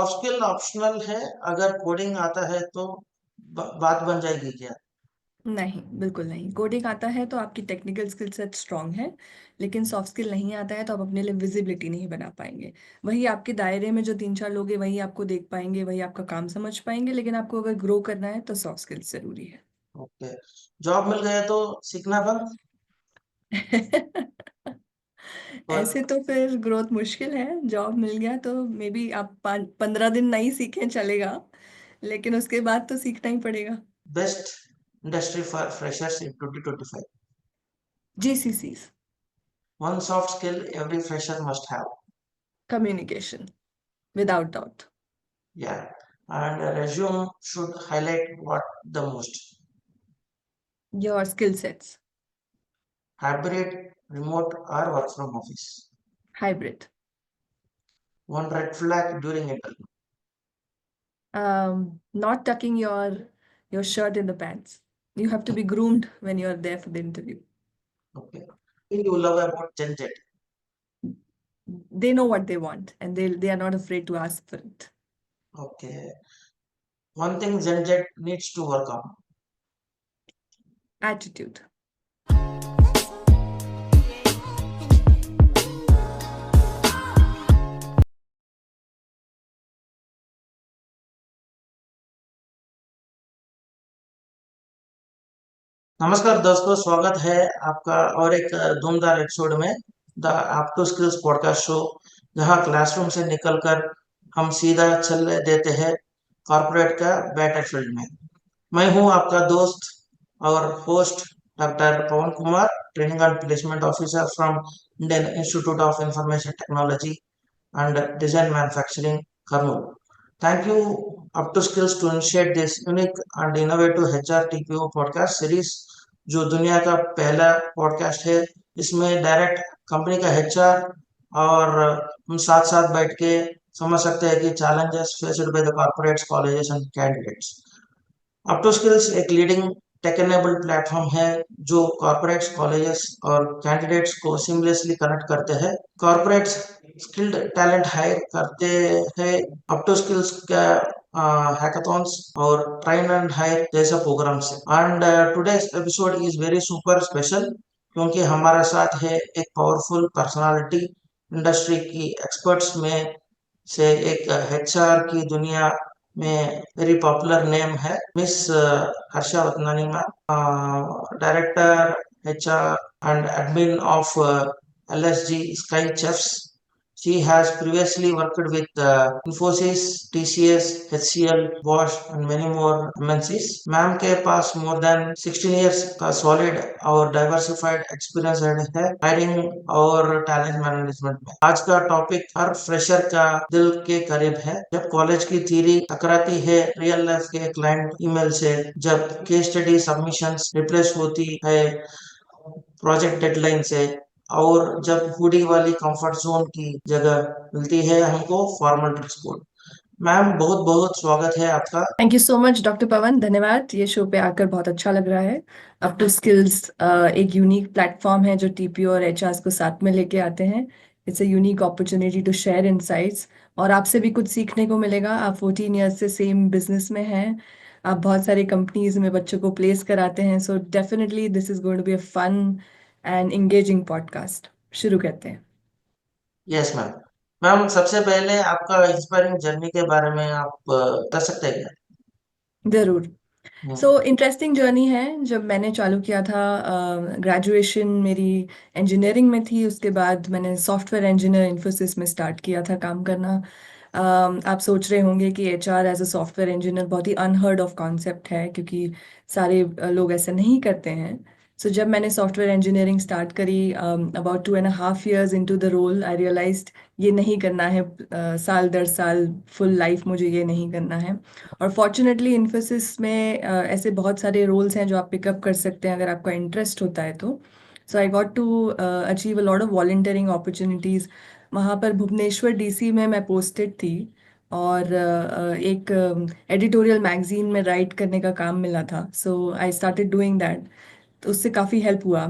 Soft skill optional है, अगर coding आता है तो बात बन जाएगी क्या? नहीं, बिल्कुल नहीं। कोडिंग आता है तो आपकी टेक्निकल स्किल सेट स्ट्रांग है, लेकिन सॉफ्ट स्किल नहीं आता है तो आप अपने लिए विजिबिलिटी नहीं बना पाएंगे। वही आपके दायरे में जो 3-4 लोग हैं वही आपको देख पाएंगे, वही आपका काम समझ पाएंगे, लेकिन आपको अगर ग्रो करना है तो सॉफ्ट स्किल्स जरूरी है। ओके। जॉब मिल गया तो सीखना बंद? ऐसे तो फिर ग्रोथ मुश्किल है। जॉब मिल गया तो मे बी आप 15 दिन नहीं सीखें चलेगा, लेकिन उसके बाद तो सीखना ही पड़ेगा। Best industry for freshers in 2025? जीसीसीज। One soft skill every fresher must have. Communication, without doubt. Yeah. And a resume should highlight what the most. Your skill sets. Hybrid, remote, or work from office. Hybrid. One red flag during interview. Not tucking your shirt in the pants. You have to be groomed when you're there for the interview. Okay. Thing you love about Gen Z. They know what they want and they are not afraid to ask for it. Okay. One thing Gen Z needs to work on. Attitude. नमस्कार दोस्तों, स्वागत है आपका और एक Dhumdar episode में the आप to skills podcast show, जहां क्लासरूम से निकलकर हम सीधा चल देते हैं कॉर्पोरेट का बैटल फील्ड में। मैं हूं आपका दोस्त और host doctor Pawan Kumar, training and placement officer from Indian institute of information technology and design manufacturing, Kurnool. Thank you, UpToSkills, to initiate this unique and innovative HR TPO podcast series, जो दुनिया का पहला पॉडकास्ट है। इसमें direct company का HR और हम साथ साथ बैठ के समझ सकते हैं कि challenges faced by the corporates, colleges and candidates. UptoSkills एक लीडिंग टेक एनेबल्ड प्लेटफॉर्म है जो कॉर्पोरेट्स, कॉलेजेस और कैंडिडेट्स को सीमलेसली कनेक्ट करते हैं। कॉर्पोरेट्स स्किल्ड टैलेंट हायर करते हैं अपटोस्किल्स का हैकाथॉन्स और ट्रेन एंड हायर जैसा प्रोग्राम से। And today's episode is very super special क्योंकि हमारे साथ है एक पावरफुल पर्सनालिटी, इंडस्ट्री की एक्सपर्ट्स में से एक, एचआर की दुनिया में वेरी पॉपुलर नेम है miss Harsha Vatnani ma'am, director HR and admin of LSG Sky Chefs. She has previously worked with Infosys, TCS, HCL, Bosch and many more MNCs. Ma'am के पास more than 16 years का solid और diversified experience है hiring और talent management में। आज का topic हर fresher का दिल के करीब है। जब कॉलेज की थ्योरी टकराती है रियल लाइफ के क्लाइंट ईमेल से, जब केस स्टडी सबमिशंस रिप्लेस होती है प्रोजेक्ट डेडलाइन से, और जब हुडी वाली कंफर्ट जोन की जगह मिलती है हमको फॉर्मल ड्रेस कोड। मैम, बहुत बहुत स्वागत है आपका। Thank you so much doctor Pawan, धन्यवाद। ये शो पे आकर बहुत अच्छा लग रहा है। अप टू स्किल्स एक यूनिक प्लेटफॉर्म है जो टीपीओ और एचआर को साथ में लेके आते हैं। It's a unique opportunity to share insights और आपसे भी कुछ सीखने को मिलेगा। आप 14 ईयर्स से सेम बिजनेस में हैं, आप बहुत सारी कंपनीज में बच्चों को प्लेस कराते हैं, so definitely this is going to be a fun and engaging podcast. शुरू करते हैं। Yes ma'am. मैम, सबसे पहले आपका इंस्पायरिंग जर्नी के बारे में आप बता सकते हैं क्या? जरूर। हम्म। सो इंटरेस्टिंग जर्नी है। जब मैंने चालू किया था, ग्रेजुएशन मेरी इंजीनियरिंग में थी, उसके बाद मैंने सॉफ्टवेयर इंजीनियर इन्फोसिस में स्टार्ट किया था काम करना। आप सोच रहे होंगे कि HR as a software engineer बहुत ही अनहर्ड ऑफ कॉन्सेप्ट है, क्योंकि सारे लोग ऐसा नहीं करते हैं। सो जब मैंने सॉफ्टवेयर इंजीनियरिंग स्टार्ट करी, about 2.5 years into the role, I realized ये नहीं करना है। साल दर साल फुल लाइफ मुझे ये नहीं करना है। और फॉर्चुनेटली इन्फोसिस में ऐसे बहुत सारे रोल्स हैं जो आप पिकअप कर सकते हैं अगर आपका इंटरेस्ट होता है तो। So I got to achieve a lot of volunteering opportunities. वहाँ पर भुवनेश्वर डीसी में मैं पोस्टेड थी और एक एडिटोरियल मैगजीन में राइट करने का काम मिला था। So I started doing that, तो उससे काफ़ी हेल्प हुआ।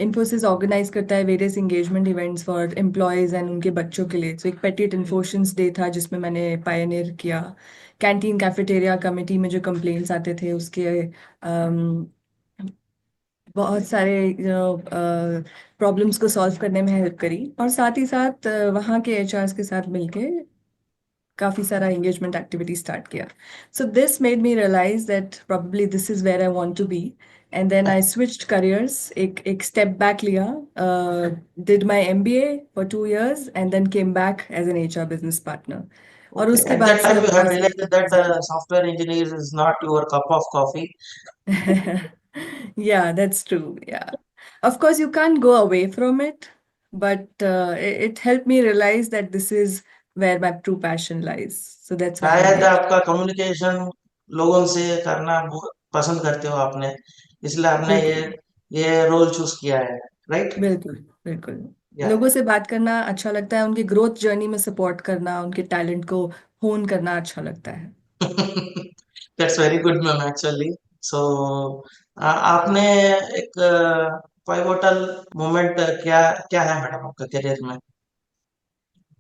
इन्फोसिस ऑर्गेनाइज करता है various engagement events for employees and उनके बच्चों के लिए। तो एक पेटिट इन्फोशंस डे था जिसमें मैंने पायनियर किया। कैंटीन कैफेटेरिया कमेटी में जो कंप्लेंट्स आते थे उसके बहुत सारे प्रॉब्लम्स को सॉल्व करने में हेल्प करी। और साथ ही साथ वहाँ के एचआर्स के साथ मिलके काफी सारा एंगेजमेंट एक्टिविटी स्टार्ट किया। So this made me realise that probably this is where I want to be. And then I switched careers, एक स्टेप बैक लिया, did my MBA for 2 years and then came back as an HR business partner. और Okay. उसके At बाद that से time, of you have course realized मेरी that journey. software engineer is not your cup of coffee. Yeah, that's true. Yeah. Of course, you can't go away from it, but it helped me realize that this is where my true passion lies. So that's why I'm शायद here. आपका communication लोगों से करना बहुत पसंद करते हो आपने, इसलिए आपने बिल्कुल, ये रोल चूज किया है, राइट? बिल्कुल, बिल्कुल। या लोगों से बात करना अच्छा लगता है, उनकी ग्रोथ जर्नी में सपोर्ट करना, उनके टैलेंट को होन करना अच्छा लगता है। That's very good ma'am actually. So आपने एक पाइवोटल मोमेंट क्या क्या है मैडम आपका करियर में?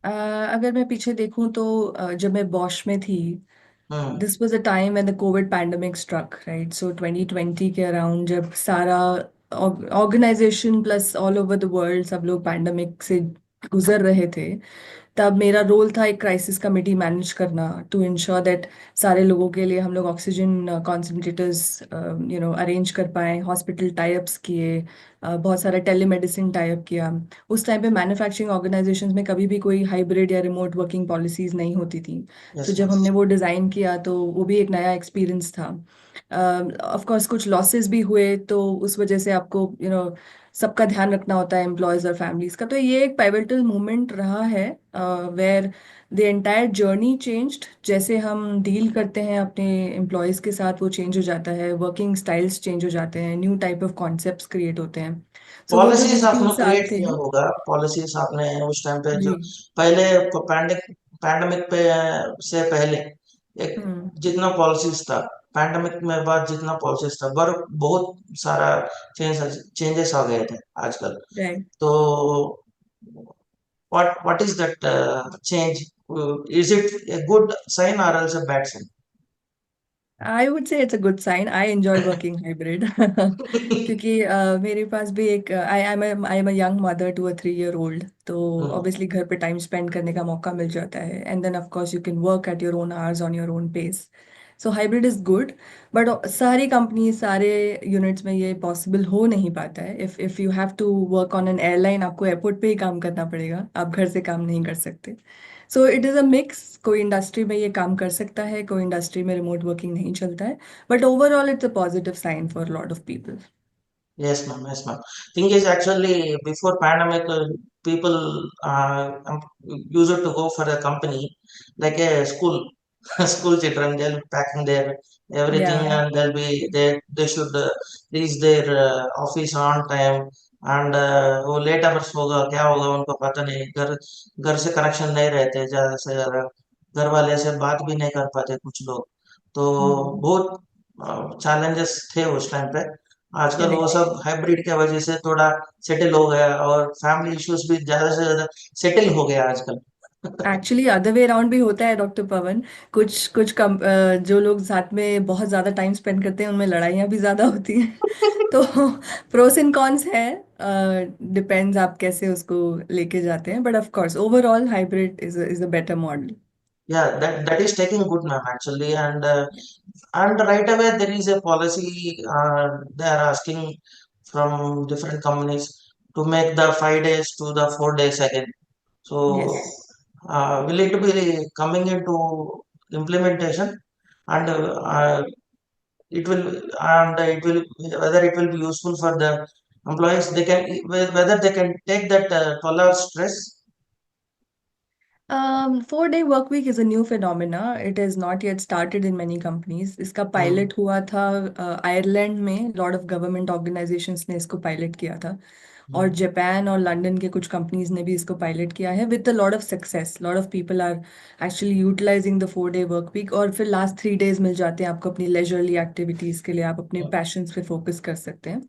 अगर मैं पीछे देखूं तो जब मैं बॉश में थी, हम्म। this was a time when the COVID pandemic struck, right? So 2020 के अराउंड जब सारा organisation plus all over the world सब लोग पैंडमिक से गुजर रहे थे, तब मेरा रोल था एक क्राइसिस कमेटी मैनेज करना टू इंश्योर दैट सारे लोगों के लिए हम लोग ऑक्सीजन कॉन्सेंट्रेटर्स अरेंज कर पाए, हॉस्पिटल टाइप्स किए, बहुत सारा टेलीमेडिसिन टाइप किया। उस टाइम पे मैन्युफैक्चरिंग ऑर्गेनाइजेशंस में कभी भी कोई हाइब्रिड या रिमोट वर्किंग पॉलिसीज नहीं होती थी। तो यस जब मैम। हमने वो डिज़ाइन किया तो वो भी एक नया एक्सपीरियंस था। ऑफ कोर्स कुछ लॉसेस भी हुए, तो उस वजह से आपको सबका ध्यान रखना होता है, एम्प्लॉयज और फैमिलीज का। तो ये एक पाइवटल मोमेंट रहा है where the entire journey changed. जैसे हम डील करते हैं अपने एम्प्लॉयज के साथ वो चेंज हो जाता है, वर्किंग स्टाइल्स चेंज हो जाते हैं, new type of concepts create होते हैं। सो वो जो पॉलिसीज दो तीन आपने साल क्रिएट थे। किया होगा, पॉलिसीज आपने उस टाइम पे जी। जो पहले पैंडमिक पे से पहले एक हम्म। जितना पॉलिसीज था, पैंडमिक में बाद जितना पॉलिसीज था, बर बहुत सारा चेंजेस आ गए थे आजकल। राइट। तो what is that change? Is it a good sign or else a bad sign? I would say it's a good sign, I enjoy working hybrid. क्योंकि मेरे पास भी एक I am a young mother to a 3 year old। तो हम्म। Obviously घर पे time spend करने का मौका मिल जाता है, and then of course you can work at your own hours on your own pace. So hybrid is good. But सारी कंपनी सारे यूनिट्स में ये पॉसिबल हो नहीं पाता है। If you have to work on an airline, आपको airport पे ही काम करना पड़ेगा, आप घर से काम नहीं कर सकते। सो इट इज़ अ मिक्स। कोई इंडस्ट्री में ये काम कर सकता है, कोई इंडस्ट्री में रिमोट वर्किंग नहीं चलता है। But overall it's a positive sign for lot of people. Yes, ma'am. Yes, ma'am. Thing is, actually, before pandemic, people used to go for a company like a school, school children. They'll be packing their everything, या and they should reach their office on time. And वो late hours होगा क्या होगा उनको पता नहीं, घर घर से कनेक्शन नहीं रहते ज्यादा से ज्यादा, घर वाले से बात भी नहीं कर पाते कुछ लोग। तो बहुत चैलेंजेस थे उस टाइम पे। आजकल वो करेक्ट। सब हाइब्रिड के वजह से थोड़ा सेटल हो गया, और फैमिली इश्यूज भी ज्यादा से ज्यादा सेटल हो गया आजकल। एक्चुअली अदर वे अराउंड भी होता है डॉक्टर पवन। कुछ कुछ जो लोग साथ में बहुत ज्यादा टाइम स्पेंड करते हैं उनमें लड़ाइयाँ भी ज्यादा होती हैं। तो प्रोस एंड कॉन्स है, डिपेंड्स आप कैसे उसको लेके जाते हैं। But of course overall hybrid is a better model. Yeah, that is taking good ma'am actually, and right away there is a policy they are asking from different companies to make the 5 days to the 4 days again. So Yes. will it be coming into implementation, and it will whether it will be useful for the employees, they can whether they can take that 12 hours stress. 4 day work week is a new phenomena. It is not yet started in many companies. इसका Hmm. Pilot हुआ था Ireland में, lot of government organisations ने इसको pilot किया था। और Hmm. Japan और लंदन के कुछ कंपनीज ने भी इसको पायलट किया है with a lot of success. Lot of people are actually utilising the 4 day work week, और फिर लास्ट 3 days मिल जाते हैं आपको अपनी लेजरली एक्टिविटीज के लिए, आप अपने पैशंस पे फोकस कर सकते हैं।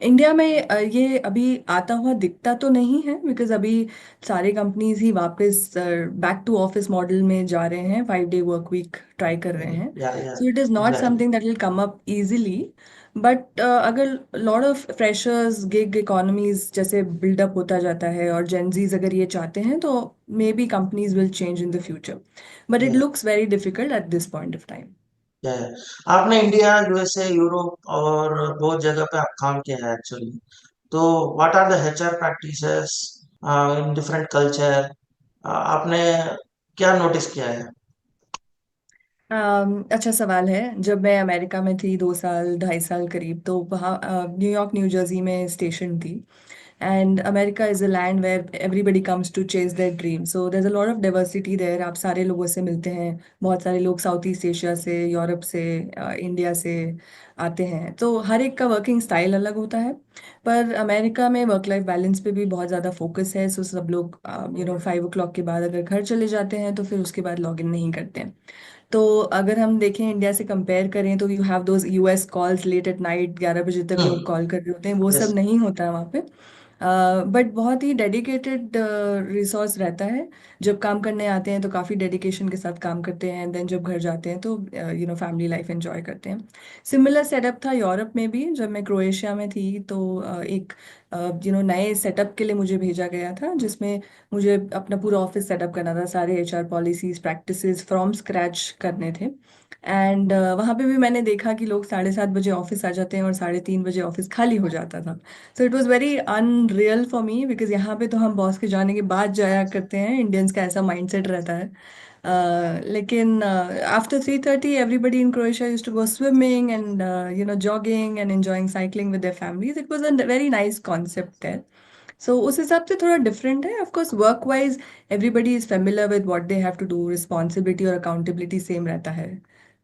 इंडिया में ये अभी आता हुआ दिखता तो नहीं है, बिकॉज अभी सारे कंपनीज ही वापस बैक टू ऑफिस मॉडल में जा रहे हैं, 5 डे वर्क वीक ट्राई कर रहे हैं। या so it is not exactly. Something that will come up easily. But अगर lot of freshers gig economies जैसे बिल्डअप होता जाता है और जेंजीज अगर ये चाहते हैं तो may be companies will change in the future, but it looks very difficult at this point of time. या आपने इंडिया, यूएसए, यूरोप और बहुत जगह पे आप काम किया है एक्चुअली। तो what are the HR practices in different culture, आपने क्या नोटिस किया है? अच्छा सवाल है। जब मैं अमेरिका में थी 2 साल 2.5 साल करीब, तो वहाँ न्यूयॉर्क न्यू जर्सी में स्टेशन थी। And America is a land where everybody comes to chase their dream, so there is a lot of diversity there. आप सारे लोगों से मिलते हैं, बहुत सारे लोग साउथ ईस्ट एशिया से, यूरोप से, इंडिया से आते हैं, तो हर एक का वर्किंग स्टाइल अलग होता है। पर अमेरिका में वर्क लाइफ बैलेंस पे भी बहुत ज़्यादा फोकस है। सो सब लोग 5 o'clock के बाद अगर घर चले जाते हैं तो फिर उसके बाद लॉग इन नहीं करते हैं। तो अगर हम देखें इंडिया से कंपेयर करें तो you have those US calls late at night, 11 बजे तक लोग कॉल कर रहे होते हैं, वो यस। सब नहीं होता है वहाँ पे। बट बहुत ही डेडिकेटेड रिसोर्स रहता है। जब काम करने आते हैं तो काफ़ी डेडिकेशन के साथ काम करते हैं, देन जब घर जाते हैं तो फैमिली लाइफ एंजॉय करते हैं। सिमिलर सेटअप था यूरोप में भी। जब मैं क्रोएशिया में थी तो एक नए सेटअप के लिए मुझे भेजा गया था, जिसमें मुझे अपना पूरा ऑफिस सेटअप करना था, सारे HR policies practices from scratch करने थे। एंड वहाँ पे भी मैंने देखा कि लोग 7:30 बजे ऑफिस आ जाते हैं और 3:30 बजे ऑफिस खाली हो जाता था। So it was very unreal for me, because यहाँ पे तो हम बॉस के जाने के बाद जाया करते हैं, इंडियंस का ऐसा माइंडसेट रहता है। लेकिन after 3:30 everybody in Croatia used to go swimming and jogging and enjoying cycling with their families. It was a very nice concept there. So उस हिसाब से थोड़ा डिफरेंट है। Of course work wise everybody is familiar with what they have to do, responsibility और accountability same रहता है।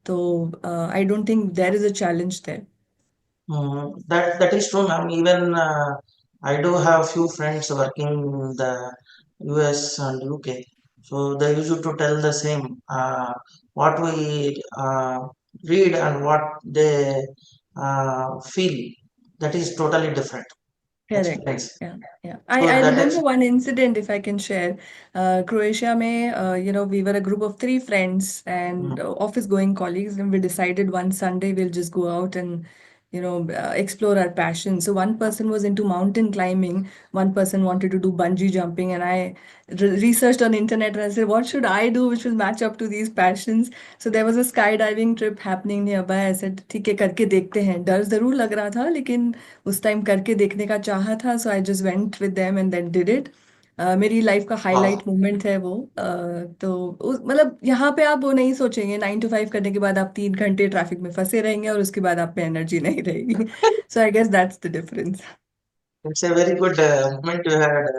तो I don't think there is a challenge there. That is true, ma'am. Even I do have few friends working in the US and UK, so they used to tell the same. What we read and what they feel, that is totally different Correct. experience. Yeah, yeah. I So that remember is. one incident, if I can share. Croatia में, we were a group of 3 friends and office-going colleagues, and we decided one Sunday we'll just go out and, explore our passion. So one person was into mountain climbing, one person wanted to do bungee jumping, and I researched on internet and I said, what should I do which will match up to these passions? So there was a skydiving trip happening nearby. I said, ठीक है करके देखते हैं। डर जरूर लग रहा था, लेकिन उस टाइम करके देखने का चाहा था। So I just went with them and then did it. मेरी लाइफ का Wow. हाईलाइट मोमेंट है वो। तो मतलब यहाँ पे आप वो नहीं सोचेंगे 9 to 5 करने के बाद आप 3 घंटे ट्रैफिक में फंसे रहेंगे और उसके बाद आप में एनर्जी नहीं रहेगी। So I guess that's the difference. It's a very good moment you had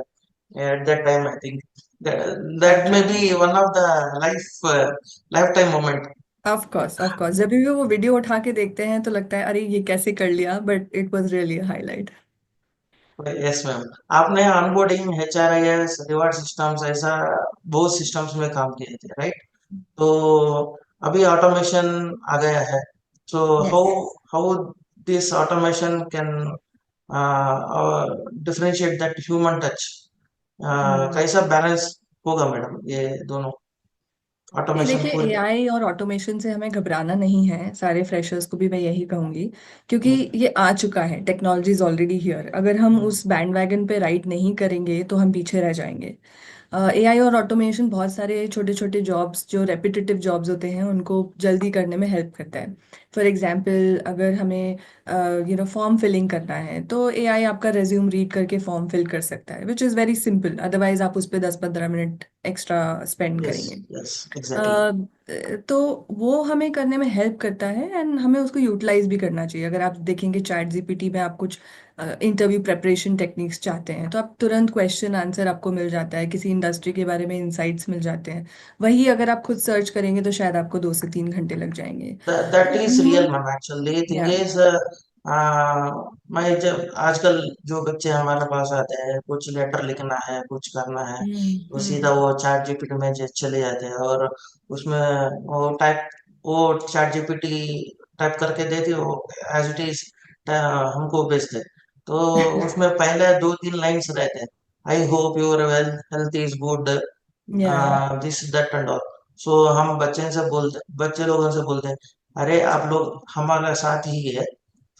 at that time. I think that may be absolutely. one of the lifetime moment. Of course of course, जब भी वो video उठा के देखते हैं तो लगता है अरे ये कैसे कर लिया, but it was really highlight. Yes ma'am. आपने ऑनबोर्डिंग, एचआरआईएस, रिवार्ड सिस्टम्स, ऐसा बहुत सिस्टम्स में काम किए थे, राइट? तो अभी ऑटोमेशन आ गया है। So how yes. How this automation can differentiate that human touch, कैसा बैलेंस होगा मैडम ये दोनों, नहीं ऑटोमेशन देखिए, पूरी? एआई और ऑटोमेशन से हमें घबराना नहीं है, सारे फ्रेशर्स को भी मैं यही कहूंगी, क्योंकि ये आ चुका है, टेक्नोलॉजी इज ऑलरेडी हियर। अगर हम उस बैंडवैगन पे राइड नहीं करेंगे तो हम पीछे रह जाएंगे। एआई और ऑटोमेशन बहुत सारे छोटे छोटे जॉब्स, जो रेपिटेटिव जॉब्स होते हैं, उनको जल्दी करने में हेल्प करता है। फॉर एग्जांपल अगर हमें फॉर्म फिलिंग करना है तो एआई आपका रेज्यूम रीड करके फॉर्म फिल कर सकता है, which is very simple. Otherwise आप उस पर 10-15 मिनट एक्स्ट्रा स्पेंड यस, करेंगे। Yes, exactly. अ, तो वो हमें करने में हेल्प करता है एंड हमें उसको यूटिलाइज भी करना चाहिए। अगर आप देखेंगे चैट जीपीटी में, आप कुछ इंटरव्यू प्रेपरेशन टेक्निक्स चाहते हैं तो आप तुरंत क्वेश्चन आंसर आपको मिल जाता है, किसी इंडस्ट्री के बारे में इंसाइट्स मिल जाते हैं। वही अगर आप खुद सर्च करेंगे तो शायद आपको 2 से 3 घंटे लग जाएंगे। That तो is real, ma'am. Actually, thing या। is, मैं जब आजकल जो बच्चे हमारे पास आते हैं, कुछ लेटर लिखना है, कुछ करना है, वो सीधा हम्म। वो चैट जीपीटी में चले जाते हैं, और उसमें वो चैट जीपीटी टाइप करके देती, वो एज इट इज हमको भेज दे। तो उसमें पहले दो तीन लाइन्स रहते हैं, I hope your health is good, या दिस दैट एंड ऑल। सो हम बच्चे लोगों से बोलते हैं, अरे आप लोग हमारे साथ ही है,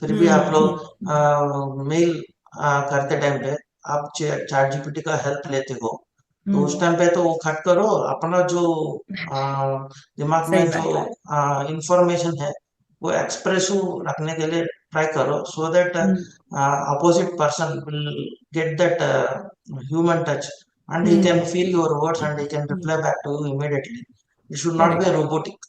फिर भी आप लोग मेल करते टाइम पे आप चैट जीपीटी का हेल्प लेते हो, तो उस हम्म। टाइम पे तो वो कट करो, अपना जो आ, दिमाग में सही जो बात है। इंफॉर्मेशन है वो एक्सप्रेसिव रखने के लिए ट्राई करो, so that hmm. opposite person will get that human touch, and he can hmm. feel your words and he can reply back to you immediately. It should not be a correct. robotic.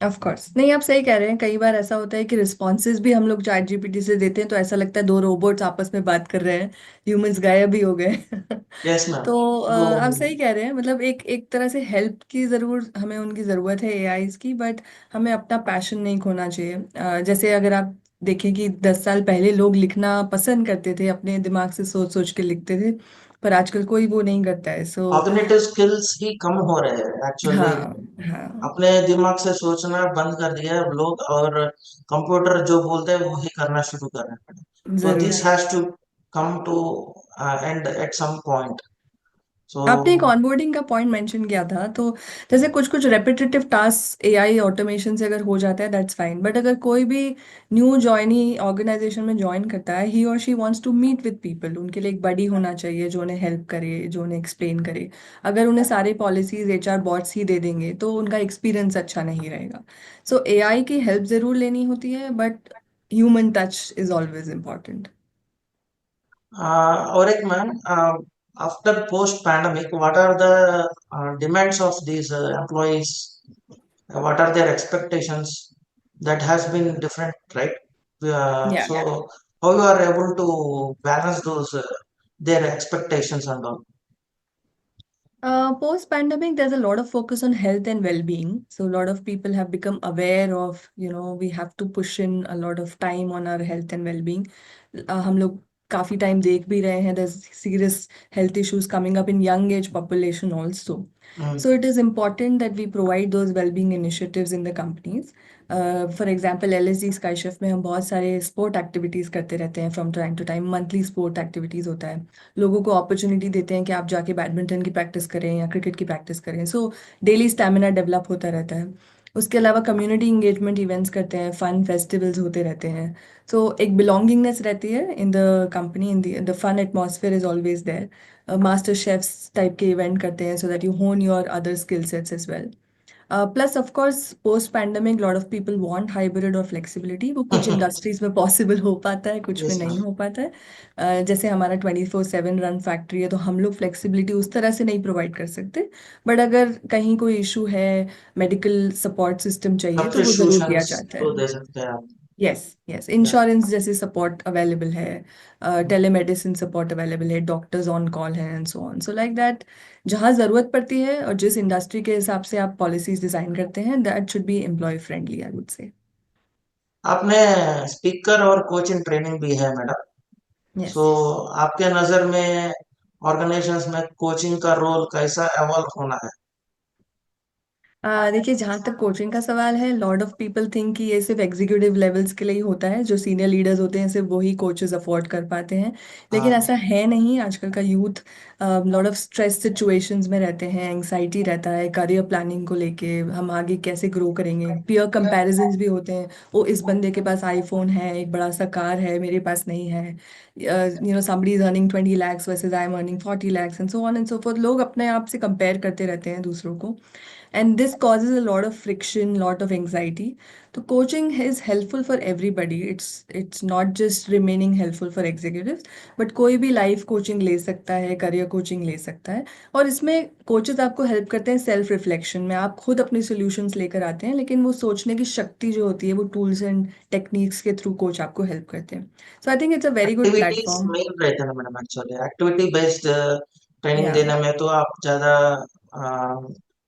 Of course नहीं, आप सही कह रहे हैं। कई बार ऐसा होता है कि रिस्पॉन्सेज भी हम लोग चैट जीपीटी से देते हैं तो ऐसा लगता है दो रोबोट्स आपस में बात कर रहे हैं, ह्यूमंस गायब ही हो गए। Yes, ma'am. तो आप So सही कह रहे हैं। मतलब एक एक तरह से हेल्प की जरूर हमें उनकी ज़रूरत है एआईज की, बट हमें अपना पैशन नहीं खोना चाहिए। जैसे अगर आप देखें कि 10 साल पहले लोग लिखना पसंद करते थे, अपने दिमाग से सोच सोच के लिखते थे, पर आजकल कोई वो नहीं करता है। सो cognitive skills ही कम हो रहे हैं एक्चुअली, हाँ। हाँ। अपने दिमाग से सोचना बंद कर दिया है लोग, और कंप्यूटर जो बोलते हैं वो ही करना शुरू कर रहे हैं। सो जरूर। This has to come to end at some point. So आपने एक ऑनबोर्डिंग का पॉइंट मेंशन किया था, तो जैसे कुछ कुछ रेपिटेटिव टास्क एआई ऑटोमेशन से अगर हो जाता है दैट्स फाइन, बट अगर कोई भी न्यू जॉइनी ऑर्गेनाइजेशन में ज्वाइन करता है, ही और she wants to meet with people, उनके लिए एक बडी होना चाहिए जो उन्हें हेल्प करे, जो उन्हें एक्सप्लेन करे। अगर उन्हें सारे पॉलिसीज एचआर बॉट्स ही दे देंगे तो उनका एक्सपीरियंस अच्छा नहीं रहेगा। सो एआई की हेल्प जरूर लेनी होती है, but human touch is always important. और एक ma'am, after post pandemic what are the demands of these employees, what are their expectations, that has been different, right? या So how you are able to balance those their expectations and all? Post pandemic, there's a lot of focus on health and well-being. So a lot of people have become aware of, we have to push in a lot of time on our health and well-being. हम लोग काफी time देख भी रहे हैं, there's serious health issues coming up in young age population also. Mm. So it is important that we provide those well-being initiatives in the companies. For example LSG Sky Chefs में हम बहुत सारे sport activities करते रहते हैं from time to time. Monthly sport activities होता है, लोगों को अपॉर्चुनिटी देते हैं कि आप जाके बैडमिंटन की प्रैक्टिस करें या क्रिकेट की प्रैक्टिस करें। सो डेली स्टैमिना डेवलप होता रहता है। उसके अलावा कम्युनिटी इंगेजमेंट इवेंट्स करते हैं, फन फेस्टिवल्स होते रहते हैं। सो एक बिलोंगिंगनेस रहती है in the company, in the fun atmosphere is always there. Master chefs type के इवेंट करते हैं so that you hone your other skill sets as well. Plus of course post pandemic lot of people want hybrid और flexibility. वो कुछ industries में possible हो पाता है, कुछ में Yes, नहीं ma'am. हो पाता है। जैसे हमारा 24/7 रन फैक्ट्री है तो हम लोग फ्लेक्सिबिलिटी उस तरह से नहीं प्रोवाइड कर सकते। बट अगर कहीं कोई इशू है, मेडिकल सपोर्ट सिस्टम चाहिए, तो वो ज़रूर दिया Substitutions जाता है। तो दे सकते हैं आप। यस। Yes, Yeah. इंश्योरेंस जैसे सपोर्ट अवेलेबल है, टेलीमेडिसिन सपोर्ट अवेलेबल है, डॉक्टर्स ऑन कॉल हैं and so on. So like that, जहाँ ज़रूरत पड़ती है और जिस इंडस्ट्री के हिसाब से आप पॉलिसीज डिज़ाइन करते हैं, that should be employ friendly, I would say. आपने स्पीकर और कोचिंग ट्रेनिंग भी है मैडम, यस। सो आपके नजर में ऑर्गेनाइजेशंस में कोचिंग का रोल कैसा एवॉल्व होना है? देखिए, जहाँ तक कोचिंग का सवाल है, लॉट ऑफ पीपल थिंक कि ये सिर्फ एग्जीक्यूटिव लेवल्स के लिए ही होता है, जो सीनियर लीडर्स होते हैं सिर्फ वही कोचेस अफोर्ड कर पाते हैं। लेकिन हाँ। ऐसा है नहीं। आजकल का youth lot of stress situations में रहते हैं, एंग्जाइटी रहता है करियर प्लानिंग को लेके, हम आगे कैसे ग्रो करेंगे, पीयर कंपैरिजंस भी होते हैं। वो इस बंदे के पास आईफोन है, एक बड़ा सा कार है, मेरे पास नहीं है। Somebody is earning 20 lakhs versus I am earning 40 lakhs and so on and so fourth. लोग अपने आप से कंपेयर करते रहते हैं दूसरों को, and this causes a lot of friction, lot of anxiety. So coaching is helpful for everybody. It's not just remaining helpful for executives, but कोई भी लाइफ कोचिंग ले सकता है, करियर कोचिंग ले सकता है। और इसमें कोचेस आपको हेल्प करते हैं सेल्फ रिफ्लेक्शन में, आप खुद अपने सॉल्यूशंस लेकर आते हैं, लेकिन वो सोचने की शक्ति जो होती है वो टूल्स एंड टेक्निक्स के थ्रू कोच आपको हेल्प करते हैं। So I think it's a very good activities platform. Main रहते हैं ना madam, actually activity based training या देने में तो आप ज्यादा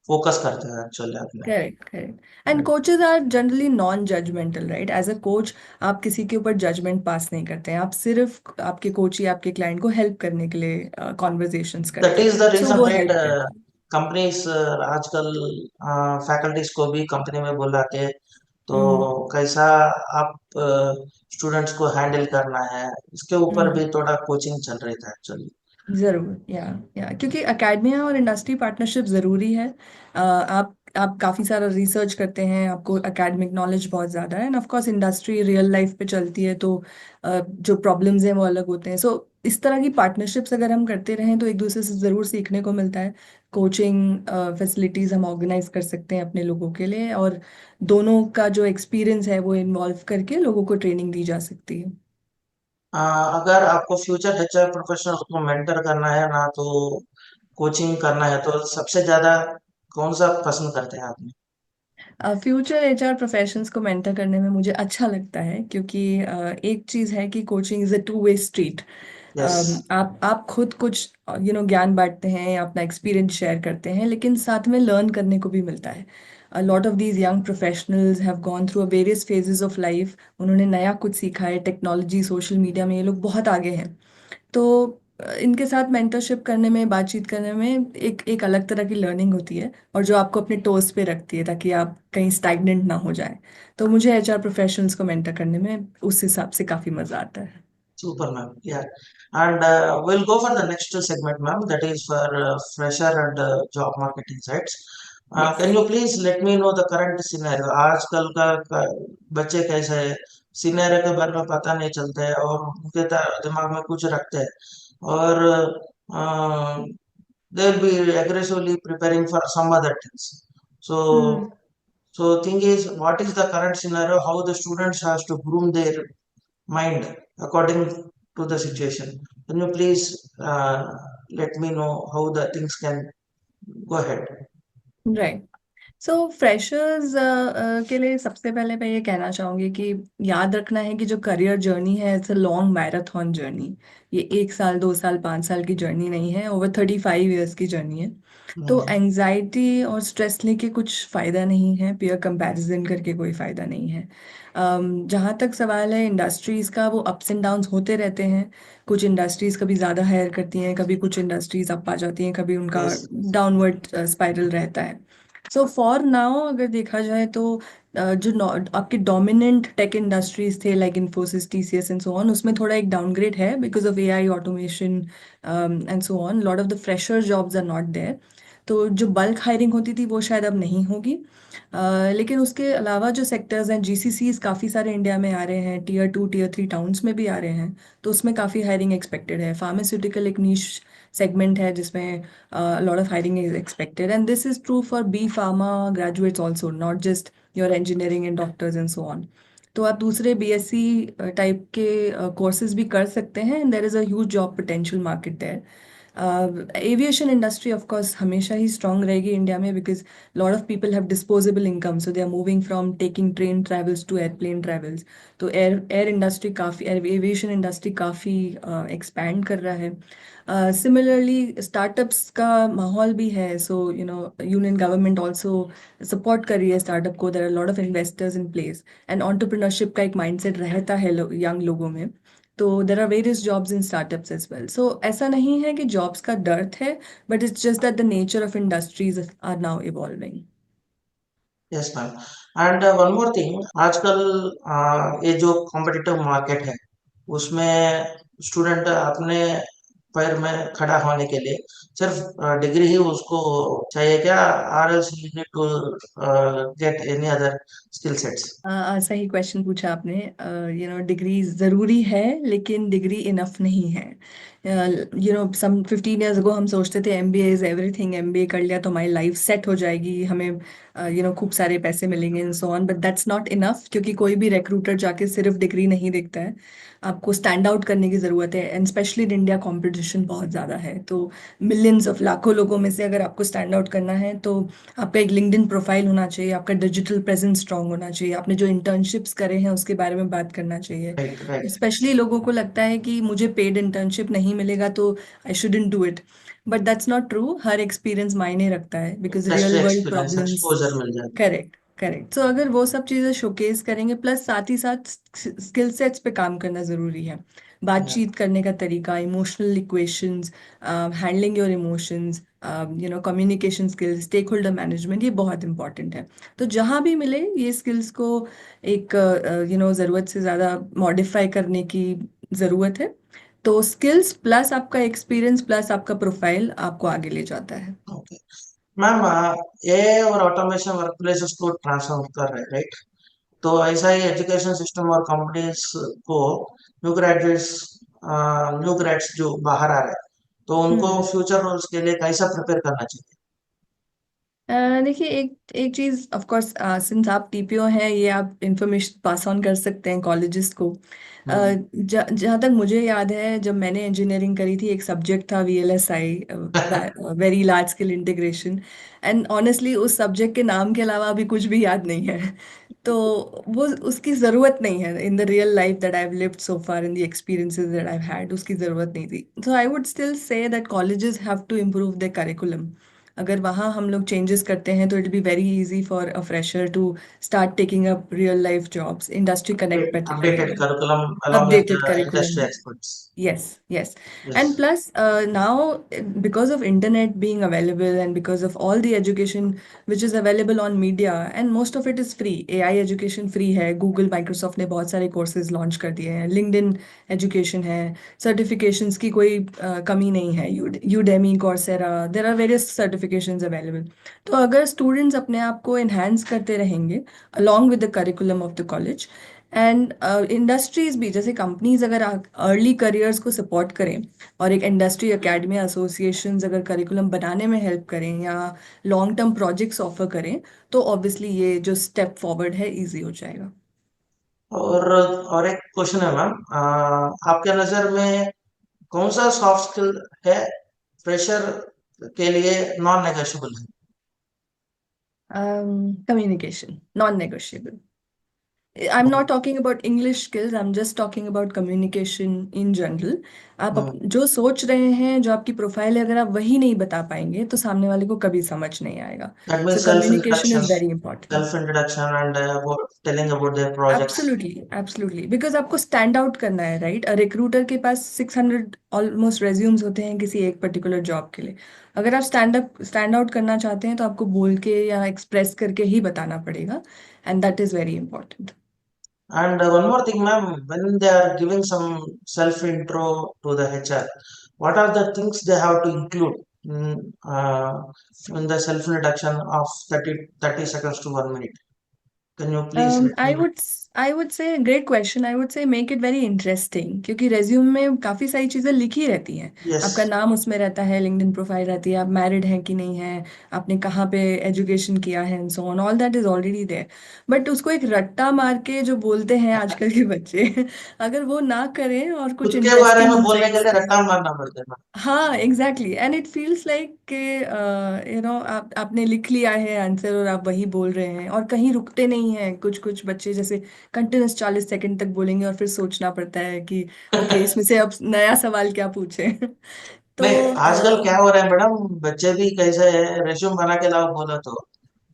फोकस करते हैं एक्चुअली आपने। Correct, correct. And coaches are generally non judgemental, right? As a coach आप किसी के ऊपर जजमेंट पास नहीं करते हैं, आप सिर्फ आपके कोच या आपके क्लाइंट को हेल्प करने के लिए कॉन्वर्जेशंस दैट करते इज हैं, द सो रीजन वो राइट, हेल्प करता कंपनीज आजकल फैकल्टीज को भी कंपनी में बुला के तो कैसा आप स्टूडेंट्स को हैंडल करना है, इसके ऊपर हम्म। भी थोड़ा कोचिंग चल रही था एक्चुअली। जरूर, या क्योंकि अकेडमिया और इंडस्ट्री पार्टनरशिप जरूरी है। आप काफी सारा रिसर्च करते हैं, आपको एकेडमिक नॉलेज बहुत ज्यादा है, and of course industry real life पे चलती है, तो जो प्रॉब्लम्स हैं वो अलग होते हैं। सो इस तरह की पार्टनरशिप्स अगर हम करते रहें तो एक दूसरे से जरूर सीखने को मिलता है। कोचिंग फैसिलिटीज हम ऑर्गेनाइज कर सकते हैं अपने लोगों के लिए, और दोनों का जो एक्सपीरियंस है वो इन्वॉल्व करके लोगों को ट्रेनिंग दी जा सकती है। अगर आपको फ्यूचर एचआर प्रोफेशनल्स को मेंटर करना है ना, तो कोचिंग करना है, तो सबसे ज्यादा कौन सा पसंद करते हैं आपने? फ्यूचर एचआर प्रोफेशंस को मेंटर करने में मुझे अच्छा लगता है, क्योंकि एक चीज़ है कि coaching is a two way street. Yes. आप खुद कुछ ज्ञान बांटते हैं, अपना एक्सपीरियंस शेयर करते हैं, लेकिन साथ में लर्न करने को भी मिलता है। A lot of these young professionals have gone through various phases of life। उन्होंने नया कुछ सीखा है, टेक्नोलॉजी सोशल मीडिया में ये लोग बहुत आगे हैं। तो इनके साथ मेंटरशिप करने में, बातचीत करने में एक एक अलग तरह की लर्निंग होती है, और जो आपको अपने टोस पे रखती है ताकि आप कहीं स्टैग्नेंट ना हो जाए। तो मुझे एचआर प्रोफेशनल्स को मेंटर करने में उस हिसाब से काफी मजा आता है। Super, ma'am. Yeah. And we'll go for the next segment, ma'am, that is for fresher and job market insights. Can yes. you please let me know the current scenario? आजकल का बच्चे कैसे हैं, सिनेरियो के बारे में पता नहीं चलता है, और उनके दिमाग में कुछ रखते हैं, और they'll be aggressively preparing for some other things. So, hmm. so thing is, what is the current scenario? How the students has to groom their mind according to the situation. Can you please let me know how the things can go ahead? Right. So freshers के लिए सबसे पहले मैं ये कहना चाहूंगी कि याद रखना है कि जो करियर जर्नी है, it's a long marathon journey. ये 1 साल, 2 साल, 5 साल की जर्नी नहीं है, ओवर 35 ईयर्स की जर्नी है। तो हम्म। एंजाइटी और स्ट्रेस लेके कुछ फायदा नहीं है, पीयर कंपैरिजन करके कोई फायदा नहीं है। जहाँ तक सवाल है इंडस्ट्रीज का, वो अप्स एंड डाउन्स होते रहते हैं। कुछ इंडस्ट्रीज कभी ज़्यादा हायर करती हैं, कभी कुछ इंडस्ट्रीज अप आ जाती हैं, कभी उनका Yes. डाउनवर्ड स्पाइरल रहता है। सो फॉर नाउ अगर देखा जाए तो आपके डोमिनेंट टेक इंडस्ट्रीज थे like Infosys, TCS and so on, उसमें थोड़ा एक डाउनग्रेड है because of AI automation and so on. Lot of the fresher jobs are not there. तो जो बल्क हायरिंग होती थी वो शायद अब नहीं होगी। लेकिन उसके अलावा जो सेक्टर्स हैं, जीसीसीज काफ़ी सारे इंडिया में आ रहे हैं, टीयर 2 टीयर 3 टाउन्स में भी आ रहे हैं। तो उसमें काफ़ी हायरिंग एक्सपेक्टेड है। फार्मास्यूटिकल एक नीश सेगमेंट है जिसमें lot of hiring is expected, and this is true for B Pharma graduates also, not just your engineering and doctors and so on। तो आप दूसरे बीएससी टाइप के कोर्सेज भी कर सकते हैं, and there is a huge job potential market there. Aviation industry of course हमेशा ही स्ट्रांग रहेगी इंडिया में, because lot of people have disposable income, so they are moving from taking train travels to airplane travels. तो air air industry काफ़ी, aviation industry काफ़ी expand कर रहा है। सिमिलरली स्टार्टअप्स का माहौल भी है, so union government also support कर रही है स्टार्टअप को। There are lot of investors in place, and entrepreneurship का एक माइंडसेट रहता है यंग लोगों में। तो there are various jobs in startups as well. So ऐसा नहीं है कि जॉब्स का डर है, but it's just that the nature of industries are now evolving. Yes ma'am. And one more thing, आजकल ये जो कॉम्पिटिटिव मार्केट है, उसमें स्टूडेंट अपने पैर में खड़ा होने के लिए सिर्फ डिग्री ही उसको चाहिए क्या, or else you need to get any other skill sets? सही क्वेश्चन पूछा आपने। डिग्री ज़रूरी है, लेकिन डिग्री इनफ नहीं है। सम 15 ईयर्स अगो हम सोचते थे एमबीए इज़ एवरीथिंग, एमबीए कर लिया तो हमारी लाइफ सेट हो जाएगी, हमें खूब सारे पैसे मिलेंगे and so on, but that's not enough, क्योंकि कोई भी रिक्रूटर जाके सिर्फ डिग्री नहीं देखता है। आपको स्टैंड आउट करने की ज़रूरत है, and specially in India competition बहुत ज़्यादा है। तो मिलियंस ऑफ लाखों लोगों में से अगर आपको स्टैंड आउट करना है, तो आपका एक लिंक्डइन प्रोफाइल होना चाहिए, आपका डिजिटल प्रेजेंस स्ट्रांग होना चाहिए, आपने जो इंटर्नशिप्स करे हैं उसके बारे में बात करना चाहिए। Right, right. स्पेशली लोगों को लगता है कि मुझे पेड इंटर्नशिप नहीं मिलेगा तो I shouldn't do it, but that's not true. हर एक्सपीरियंस मायने रखता है, because real industry world experience problems. Exposure मिल जाएगा। Correct, correct. सो अगर वो सब चीज़ें शोकेस करेंगे, प्लस साथ ही साथ स्किल सेट्स पे काम करना ज़रूरी है। Yeah. बातचीत करने का तरीका, emotional equations, handling your emotions, communication skills, stakeholder management, ये बहुत इंपॉर्टेंट है। तो जहाँ भी मिले ये स्किल्स को एक ज़रूरत से ज़्यादा मॉडिफाई करने की ज़रूरत है। तो स्किल्स प्लस आपका एक्सपीरियंस प्लस आपका प्रोफाइल आपको आगे ले जाता है। ओके मैम, एआई और ऑटोमेशन वर्क प्लेसेस को ट्रांसफॉर्म कर रहे हैं, राइट? तो ऐसा ही एजुकेशन सिस्टम और कंपनीज को न्यू ग्रेजुएट्स न्यू ग्रेड्स जो बाहर आ रहे हैं, तो उनको हम्म। फ्यूचर रोल्स के लिए कैसा प्रिपेयर करना चाहिए? देखिए, एक एक चीज ऑफ कोर्स, सिंस आप टीपीओ हैं, ये आप इंफॉर्मेशन पास ऑन कर सकते हैं कॉलेजेस को। हम्म। जहाँ तक मुझे याद है, जब मैंने इंजीनियरिंग करी थी, एक सब्जेक्ट था VLSI, very large scale integration. And honestly उस सब्जेक्ट के नाम के अलावा अभी कुछ भी याद नहीं है। तो वो उसकी ज़रूरत नहीं है in the real life that I have lived so far, in the experiences that I have had, उसकी ज़रूरत नहीं थी। So I would still say that colleges have to improve the curriculum. अगर वहाँ हम लोग चेंजेस करते हैं तो it be very easy for a fresher to start taking up real life jobs, industry connect better Updated लगेगा। curriculum along with updated the industry curriculum. experts. Yes, yes. And Yes. plus, now, because of internet being available and because of all the education which is available on media, and most of it is free, AI education free है। Google Microsoft ने बहुत सारे courses launch कर दिए हैं, LinkedIn education है, certifications की कोई कमी नहीं है, Udemy, Coursera, there are various certifications available. तो अगर स्टूडेंट्स अपने आप को एनहांस करते रहेंगे along with the curriculum of the college, and industries भी, जैसे कंपनीज अगर अर्ली करियर्स को सपोर्ट करें और एक इंडस्ट्री एकेडमी एसोसिएशंस अगर करिकुलम बनाने में हेल्प करें या लॉन्ग टर्म प्रोजेक्ट्स ऑफर करें, तो ऑब्वियसली ये जो स्टेप फॉरवर्ड है इजी हो जाएगा। और एक क्वेश्चन है मैम, आपके नज़र में कौन सा सॉफ्ट स्किल है फ्रेशर के लिए नॉन नेगोशिएबल है? Communication non negotiable. I'm not talking about English skills, I'm just talking about communication in general. जो सोच रहे हैं, जो आपकी प्रोफाइल है, अगर आप वही नहीं बता पाएंगे तो सामने वाले को कभी समझ नहीं आएगा। That so means communication is very important. Self introduction and about telling about their projects. Absolutely, absolutely, because आपको स्टैंड आउट करना है, राइट? रिक्रूटर के पास 600 ऑलमोस्ट रेज्यूम्स होते हैं किसी एक पर्टिकुलर जॉब के लिए। अगर आप स्टैंड आउट करना चाहते हैं तो आपको बोल के या एक्सप्रेस करके ही बताना पड़ेगा, and that is very important. And one more thing, ma'am, when they are giving some self intro to the HR, what are the things they have to include in the self introduction of 30 seconds to 1 minute? Can you please let me I know? Would I would से great question. I would से make it very interesting, क्योंकि resume में काफ़ी सारी चीज़ें लिखी रहती हैं। आपका Yes. नाम उसमें रहता है, लिंक्डइन प्रोफाइल रहती है, आप मैरिड हैं कि नहीं हैं, आपने कहाँ पे एजुकेशन किया है, and so on, all that is already there. But उसको एक रट्टा मार के जो बोलते हैं आजकल के बच्चे, अगर वो ना करें और खुद कुछ के बारे इंटरेस्टिंग में बोलने के इनसाइट्स लिए दें। रट्टा मारना पड़ता है, मैम। हाँ, exactly, and it feels like कि आपने लिख लिया है आंसर और आप वही बोल रहे हैं, और कहीं रुकते नहीं हैं। कुछ कुछ बच्चे जैसे कंटिन्यूस 40 सेकंड तक बोलेंगे और फिर सोचना पड़ता है कि ओके, इसमें से अब नया सवाल क्या पूछे। तो नहीं, आजकल क्या हो रहा है मैडम, बच्चे भी कैसे रेज्यूम बना के लाओ बोलो तो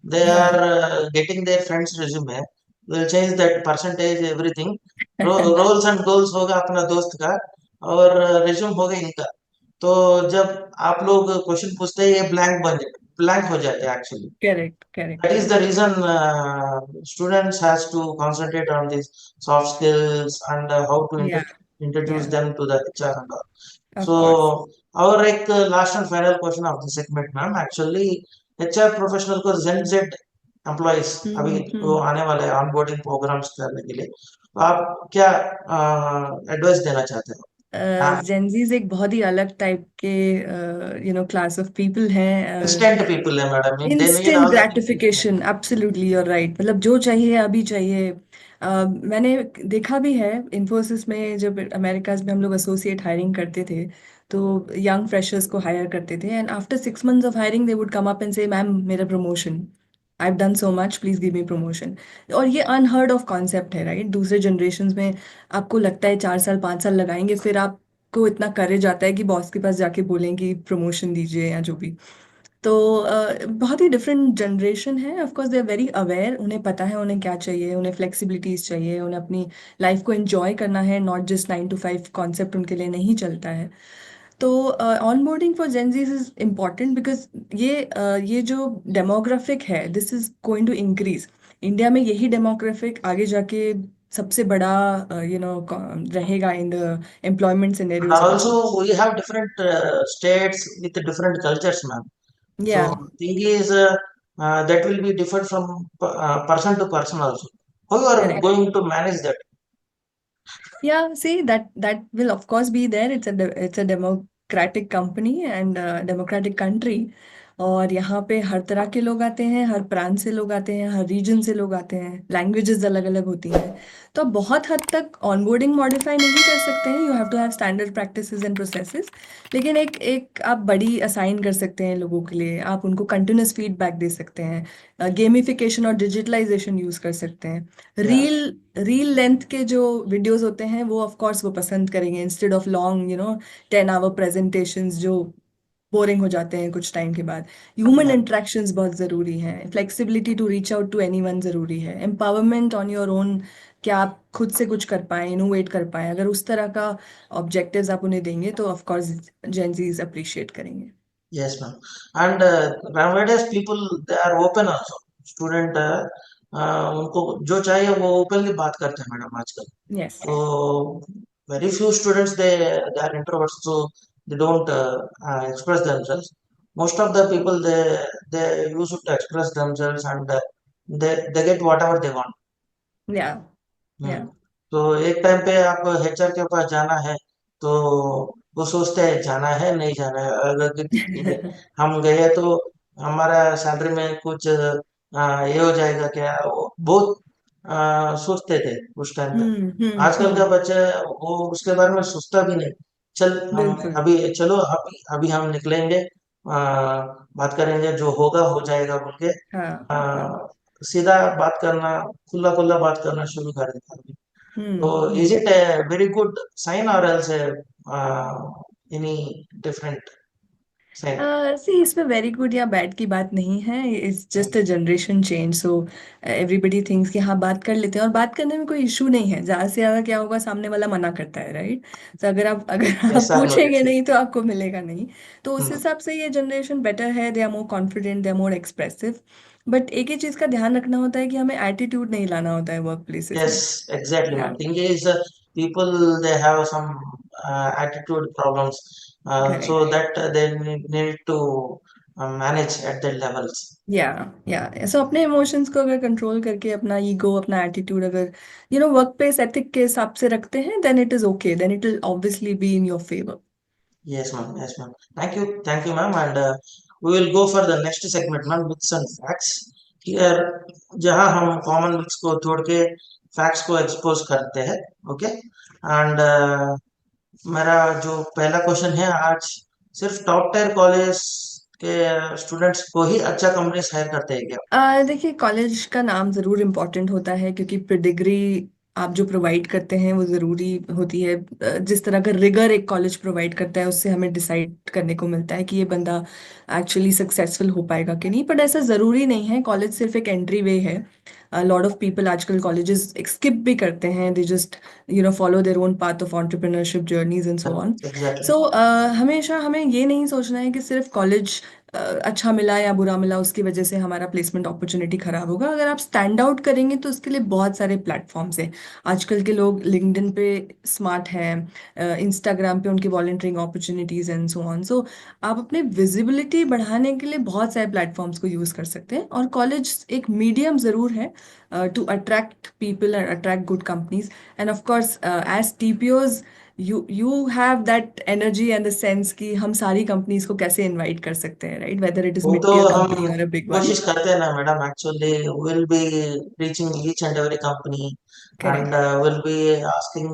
दे आर हाँ। Getting there friends resume, will change that percentage everything, roles and goals होगा अपना दोस्त का और रेज्यूम होगा इनका। तो जब आप लोग क्वेश्चन पूछते हैं ये ब्लैंक हो जाते हैं actually. Correct, correct, That is the correct. reason students has to concentrate on these soft skills and how to या, introduce या, them to the HR and all. Of course. So our एक last and final question of the segment, ma'am, actually HR professional को Gen Z employees अभी हम्म, जो हम्म। आने वाले हैं onboarding programmes करने के लिए, तो आप क्या एडवाइस देना चाहते हो? हाँ, जेंजीज एक बहुत ही अलग टाइप के क्लास ऑफ पीपल हैं। इंस्टेंट पीपल है madam, they need instant all the things gratification, instant. Absolutely, you're right. मतलब जो चाहिए अभी चाहिए। मैंने देखा भी है इन्फोसिस में, जब अमेरिकाज में हम लोग एसोसिएट हायरिंग करते थे, तो यंग फ्रेशर्स को हायर करते थे, and after 6 months of hiring they would come up and से, मैम मेरा promotion, I have done so much, please give me promotion. और ये अनहर्ड ऑफ कॉन्सेप्ट है, राइट? दूसरे जनरेशन में आपको लगता है 4 साल 5 साल लगाएंगे, फिर आपको इतना करेज आता है कि बॉस के पास जाके बोलें कि प्रमोशन दीजिए या जो भी। तो बहुत ही डिफरेंट जनरेशन है। Of course they are very aware, उन्हें पता है उन्हें क्या चाहिए, उन्हें फ्लेक्सिबिलिटीज चाहिए, उन्हें अपनी लाइफ को एंजॉय करना है, नॉट जस्ट 9 to 5 कॉन्सेप्ट उनके लिए नहीं चलता है। तो onboarding for Gen Zs is important because ये जो डेमोग्राफिक है this is going to increase. India में यही डेमोग्राफिक आगे जाके सबसे बड़ा रहेगा in the employment And scenarios also. also we have different states with different cultures, ma'am. या So thing is that will be different from person to person also. How you are correct. going to manage that? Yeah, see that will of course be there. It's a democratic company and a democratic country. और यहाँ पे हर तरह के लोग आते हैं, हर प्रांत से लोग आते हैं, हर रीजन से लोग आते हैं, लैंग्वेजेस अलग अलग होती हैं। तो आप बहुत हद तक ऑनबोर्डिंग मॉडिफाई नहीं कर सकते हैं, you have to have standard practices and processes. लेकिन एक एक आप बड़ी असाइन कर सकते हैं लोगों के लिए, आप उनको कंटिन्यूस फीडबैक दे सकते हैं, गेमिफिकेशन और डिजिटलाइजेशन यूज कर सकते हैं। Yeah. रील रील लेंथ के जो वीडियोस होते हैं वो ऑफ कोर्स वो पसंद करेंगे, instead of long 10 hour presentations जो बोरिंग हो जाते हैं कुछ टाइम के बाद। Human Yeah. इंटरेक्शंस बहुत ज़रूरी हैं, flexibility to reach out to anyone ज़रूरी है, एम्पावरमेंट ऑन योर ओन, क्या आप खुद से कुछ कर पाएं, इनोवेट कर पाएं। अगर उस तरह का ऑब्जेक्टिव्स आप उन्हें देंगे तो ऑफ कोर्स जेंजीज अप्रिशिएट करेंगे। Yes, ma'am. And nowadays people they are open also. Student उनको जो चाहिए वो openly बात करते हैं मैडम आजकल. Yes. So very few students they are introverts, so they don't express themselves. Most of the people they use to express themselves and they get whatever they want. या या हम्म। तो एक टाइम पे आप एचआर के पास जाना है तो वो सोचते हैं जाना है नहीं जाना है, अगर हम गए तो हमारा सैलरी में कुछ ये हो जाएगा क्या, वो बहुत सोचते थे उस टाइम पे। आजकल का हम्म। बच्चा वो उसके बारे में सोचता भी नहीं। चल हम बिल्कुल। अभी चलो अभी अभी हम निकलेंगे, बात करेंगे जो होगा हो जाएगा बोल के हाँ हाँ। सीधा बात करना, खुला खुला बात करना शुरू कर देता है। तो is hmm. It a very good sign और else any different sign? See इसमें वेरी गुड या बैड की बात नहीं है, it's just a generation change. So everybody thinks कि हाँ बात कर लेते हैं, और बात करने में कोई इशू नहीं है। ज़्यादा से ज़्यादा क्या होगा, सामने वाला मना करता है, राइट? तो अगर आप यस आई पूछेंगे नोटिस। नहीं तो आपको मिलेगा नहीं। तो उस हिसाब से ये जनरेशन बेटर है, they are more confident, they are more expressive. But एक ही चीज़ का ध्यान रखना होता है कि हमें एटीट्यूड नहीं लाना होता है वर्क प्लेसेस Yes, में। exactly, या ma'am. Thing is, people they have some attitude problems, so correct. that they need to manage at that levels. या या सो अपने इमोशंस को अगर कंट्रोल करके, अपना ईगो, अपना एटीट्यूड अगर वर्क प्लेस एथिक के हिसाब से रखते हैं, then it is okay, then it will obviously be in your favour. Yes, ma'am. Yes, ma'am. Thank you, ma'am. And we will go for the next segment, ma'am, with some facts. Here, जहाँ हम common myths को छोड़ के facts को expose करते हैं, okay? And मेरा जो पहला क्वेश्चन है आज, सिर्फ टॉप टियर कॉलेज के स्टूडेंट्स को ही अच्छा कंपनीज हायर करते हैं क्या? देखिए, कॉलेज का नाम ज़रूर इम्पोर्टेंट होता है क्योंकि डिग्री आप जो प्रोवाइड करते हैं वो ज़रूरी होती है। जिस तरह का रिगर एक कॉलेज प्रोवाइड करता है उससे हमें डिसाइड करने को मिलता है कि ये बंदा एक्चुअली सक्सेसफुल हो पाएगा कि नहीं। बट ऐसा ज़रूरी नहीं है, कॉलेज सिर्फ एक एंट्री वे है। लॉट ऑफ पीपल आजकल कॉलेजेस स्किप भी करते हैं, they just follow their own path of entrepreneurship journeys and so on. Exactly. So हमेशा हमें ये नहीं सोचना है कि सिर्फ कॉलेज अच्छा मिला या बुरा मिला उसकी वजह से हमारा प्लेसमेंट अपॉर्चुनिटी खराब होगा। अगर आप स्टैंड आउट करेंगे तो उसके लिए बहुत सारे प्लेटफॉर्म्स हैं। आजकल के लोग लिंक्डइन पे स्मार्ट हैं, इंस्टाग्राम पे उनकी volunteering opportunities and so on. So आप अपने विजिबिलिटी बढ़ाने के लिए बहुत सारे प्लेटफॉर्म्स को यूज़ कर सकते हैं, और कॉलेज एक मीडियम ज़रूर है to attract people and attract good companies. And of course as TPOs you have that energy and the sense कि हम सारी कंपनीज को कैसे इनवाइट कर सकते हैं, राइट? वेदर इट इज वो मिड तो टियर कंपनी हम और अ बिग वन। कोशिश करते हैं ना madam, actually will be reaching each and every company and correct. will be asking,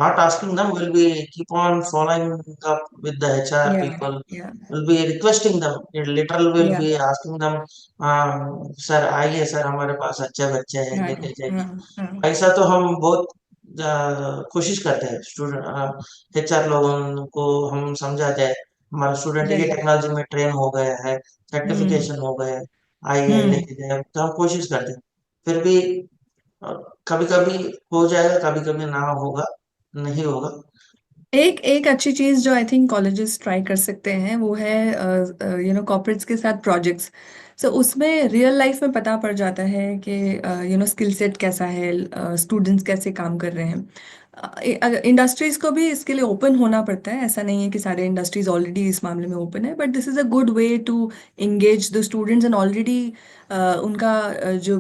not asking them, will be keep on following up with the HR या people, या will be requesting them, it literal will या be asking them, sir आइए sir हमारे पास अच्छे बच्चे हैं हाँ लेके हाँ जाइए। हाँ। ऐसा तो हम बहुत कोशिश करते हैं, स्टूडेंट एचआर लोगों को हम समझाते हैं हमारा स्टूडेंट ये राइट। टेक्नोलॉजी में ट्रेन हो गया है, हम्म। सर्टिफिकेशन हो गए, आई है हम्म। लेके जाए, तो हम कोशिश करते हैं। फिर भी कभी कभी हो जाएगा, कभी कभी ना होगा, नहीं होगा। एक एक अच्छी चीज जो आई थिंक कॉलेजेस ट्राई कर सकते हैं वो है कॉर्पोरेट्स के साथ प्रोजेक्ट्स। सो उसमें रियल लाइफ में पता पड़ जाता है कि स्किल सेट कैसा है, स्टूडेंट्स कैसे काम कर रहे हैं। इंडस्ट्रीज को भी इसके लिए ओपन होना पड़ता है, ऐसा नहीं है कि सारे इंडस्ट्रीज ऑलरेडी इस मामले में ओपन है, but this is a good way to engage the students and already उनका जो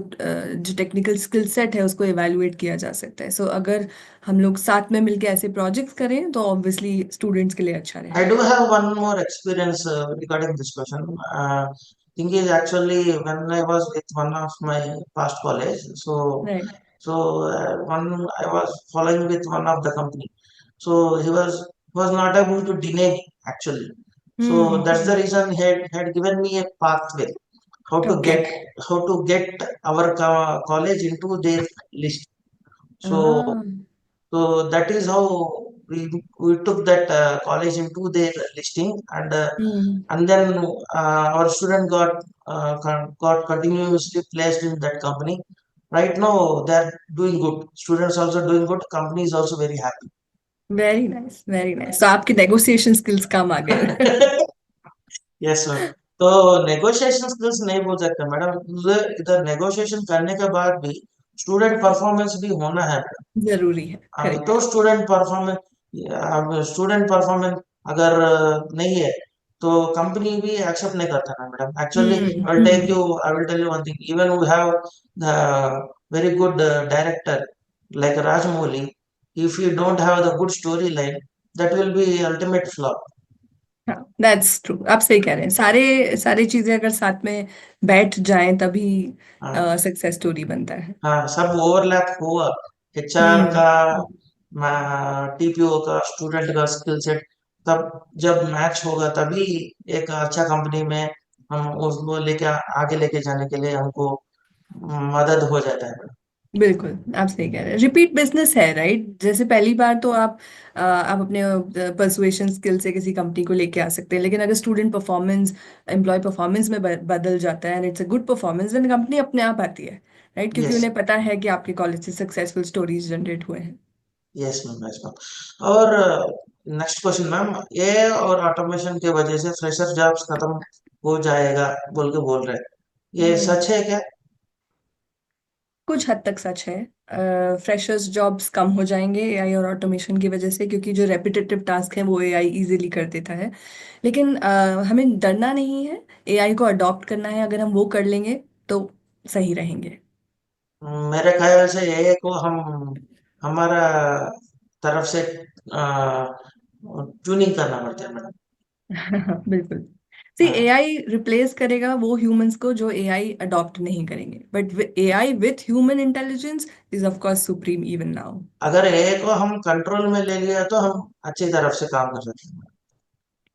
टेक्निकल स्किल सेट है उसको एवेलुएट किया जा सकता है। सो अगर हम लोग साथ में मिलके ऐसे प्रोजेक्ट्स करें तो ऑब्वियसली स्टूडेंट्स के लिए अच्छा I रहेगा। do have one more experience regarding this question. Thing is actually when I was with one of my past college, right. one I was following with one of the company. So he was not able to deny actually. So hmm. that's the reason he had given me a pathway how to okay. get our college into their list. So हाँ। so that is how we took that college into their listing, hmm. and then our student got continuously placed in that company. Right now they are doing good. Students also doing good. Company is also very happy. Very nice, very nice. तो आपके negotiation skills काम आ गए। Yes ma'am. तो negotiation skills नहीं बोल सकते madam, इधर इधर नेगोशिएशन करने के बाद भी स्टूडेंट परफॉर्मेंस भी होना है। जरूरी है, करेक्ट। तो स्टूडेंट परफॉर्मेंस अगर नहीं है तो कंपनी भी एक्सेप्ट नहीं करता ना madam. Actually hmm. I will tell you one thing, even we have the very good director like Rajamouli, if you don't have the good story line, that will be ultimate flop. हाँ, that's true, आप सही कह रहे हैं। सारे सारी चीजें अगर साथ में बैठ जाएं तभी सक्सेस स्टोरी बनता है। हाँ, सब ओवरलैप हुआ, एचआर हम्म। का, टीपीओ का, स्टूडेंट का स्किल सेट, तब जब मैच होगा तभी एक अच्छा कंपनी में हम उसको लेके आगे लेके जाने के लिए हमको मदद हो जाता है। बिल्कुल, आप सही कह रहे हैं। रिपीट बिजनेस है, राइट? जैसे पहली बार तो आप अपने परसुएशन स्किल से किसी कंपनी को लेके आ सकते हैं, लेकिन अगर स्टूडेंट परफॉर्मेंस, एम्प्लॉय परफॉर्मेंस में बदल जाता है and it's a good performance, then company अपने आप आती है, राइट? क्योंकि यस, उन्हें पता है कि आपके कॉलेज से सक्सेसफुल स्टोरीज जनरेट हुए हैं। Yes ma'am, yes ma'am. और नेक्स्ट क्वेश्चन मैम, ए और ऑटोमेशन के वजह से फ्रेशर जॉब्स खत्म हो जाएगा बोल के बोल रहे हैं, ये हम्म। सच है क्या? कुछ हद तक सच है। फ्रेशर्स जॉब्स कम हो जाएंगे एआई और ऑटोमेशन की वजह से, क्योंकि जो रेपिटेटिव टास्क हैं वो एआई इजीली कर देता है। लेकिन हमें डरना नहीं है, एआई को अडॉप्ट करना है। अगर हम वो कर लेंगे तो सही रहेंगे। मेरे ख्याल से ये को हम हमारा तरफ से ट्यूनिंग करना पड़ता है मैडम। बिल्कुल। सी, हाँ, एआई रिप्लेस करेगा वो ह्यूमंस को जो एआई अडॉप्ट नहीं करेंगे, but AI with human intelligence is of course supreme even now. अगर ए को हम कंट्रोल में ले लिया तो हम अच्छी तरफ से काम कर सकते हैं।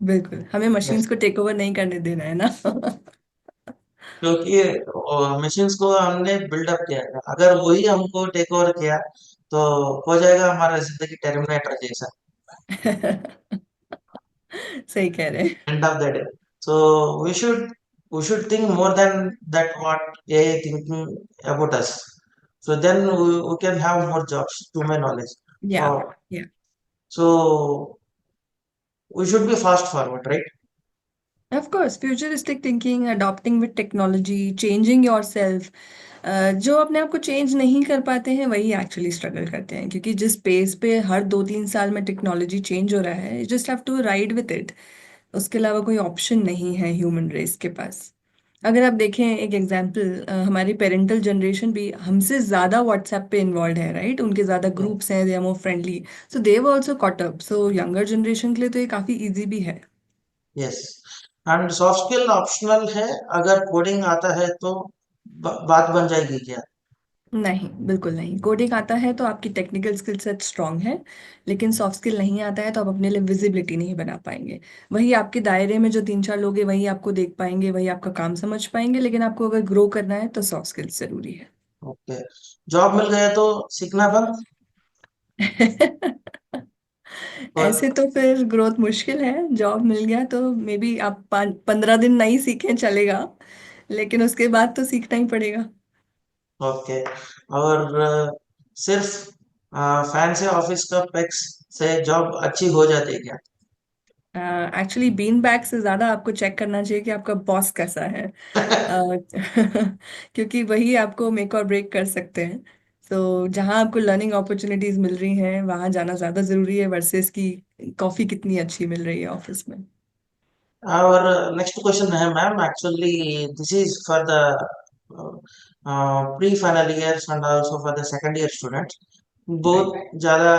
बिल्कुल, हमें यस, मशीन्स को टेक ओवर नहीं करने देना है ना। क्योंकि मशीन्स को हमने बिल्डअप किया है, अगर वही हमको टेक ओवर किया तो हो जाएगा हमारा जिंदगी टर्मिनेटर जैसा, सही कह रहे हैं। End of the day. So we should think more than that what a thinking about us, so then we can have more jobs to my knowledge. या Oh, या so we should be fast forward, right? Of course, futuristic thinking, adopting with technology, changing yourself. जो अपने आप को change नहीं कर पाते हैं वही एक्चुअली स्ट्रगल करते हैं, क्योंकि जिस पेस पे हर 2-3 साल में टेक्नोलॉजी चेंज हो रहा है, you just have to ride with it. उसके अलावा कोई ऑप्शन नहीं है ह्यूमन रेस के पास। अगर आप देखें एक एग्जांपल, हमारी पेरेंटल जनरेशन भी हमसे ज़्यादा व्हाट्सएप पे इन्वॉल्व है, राइट? उनके ज़्यादा Yeah. ग्रुप्स हैं, they are more friendly, so they were also caught up. So younger generation के लिए तो ये काफ़ी ईजी भी है। Yes. And soft skill optional है, अगर कोडिंग आता है तो बात बन जाएगी क्या? नहीं, बिल्कुल नहीं। कोडिंग आता है तो आपकी टेक्निकल स्किल सेट स्ट्रांग है, लेकिन सॉफ्ट स्किल नहीं आता है तो आप अपने लिए विजिबिलिटी नहीं बना पाएंगे। वही आपके दायरे में जो 3-4 लोग हैं वही आपको देख पाएंगे, वही आपका काम समझ पाएंगे, लेकिन आपको अगर ग्रो करना है तो सॉफ्ट स्किल्स जरूरी है। ओके, जॉब मिल गया तो सीखना बंद? और ऐसे तो फिर ग्रोथ मुश्किल है। जॉब मिल गया तो मे बी आप 15 दिन नहीं सीखें चलेगा, लेकिन उसके बाद तो सीखना ही पड़ेगा। ओके। और सिर्फ फैन से ऑफिस का पेक्स से जॉब अच्छी हो जाती है क्या? एक्चुअली बीन बैग से ज्यादा आपको चेक करना चाहिए कि आपका बॉस कैसा है। क्योंकि वही आपको मेक और ब्रेक कर सकते हैं। तो जहां आपको लर्निंग अपॉर्चुनिटीज मिल रही हैं वहां जाना ज्यादा जरूरी है वर्सेस की कॉफी कितनी अच्छी मिल रही है ऑफिस में। और नेक्स्ट क्वेश्चन है ma'am, actually this is for the pre final years and also for the second year students. Right. बहुत ज्यादा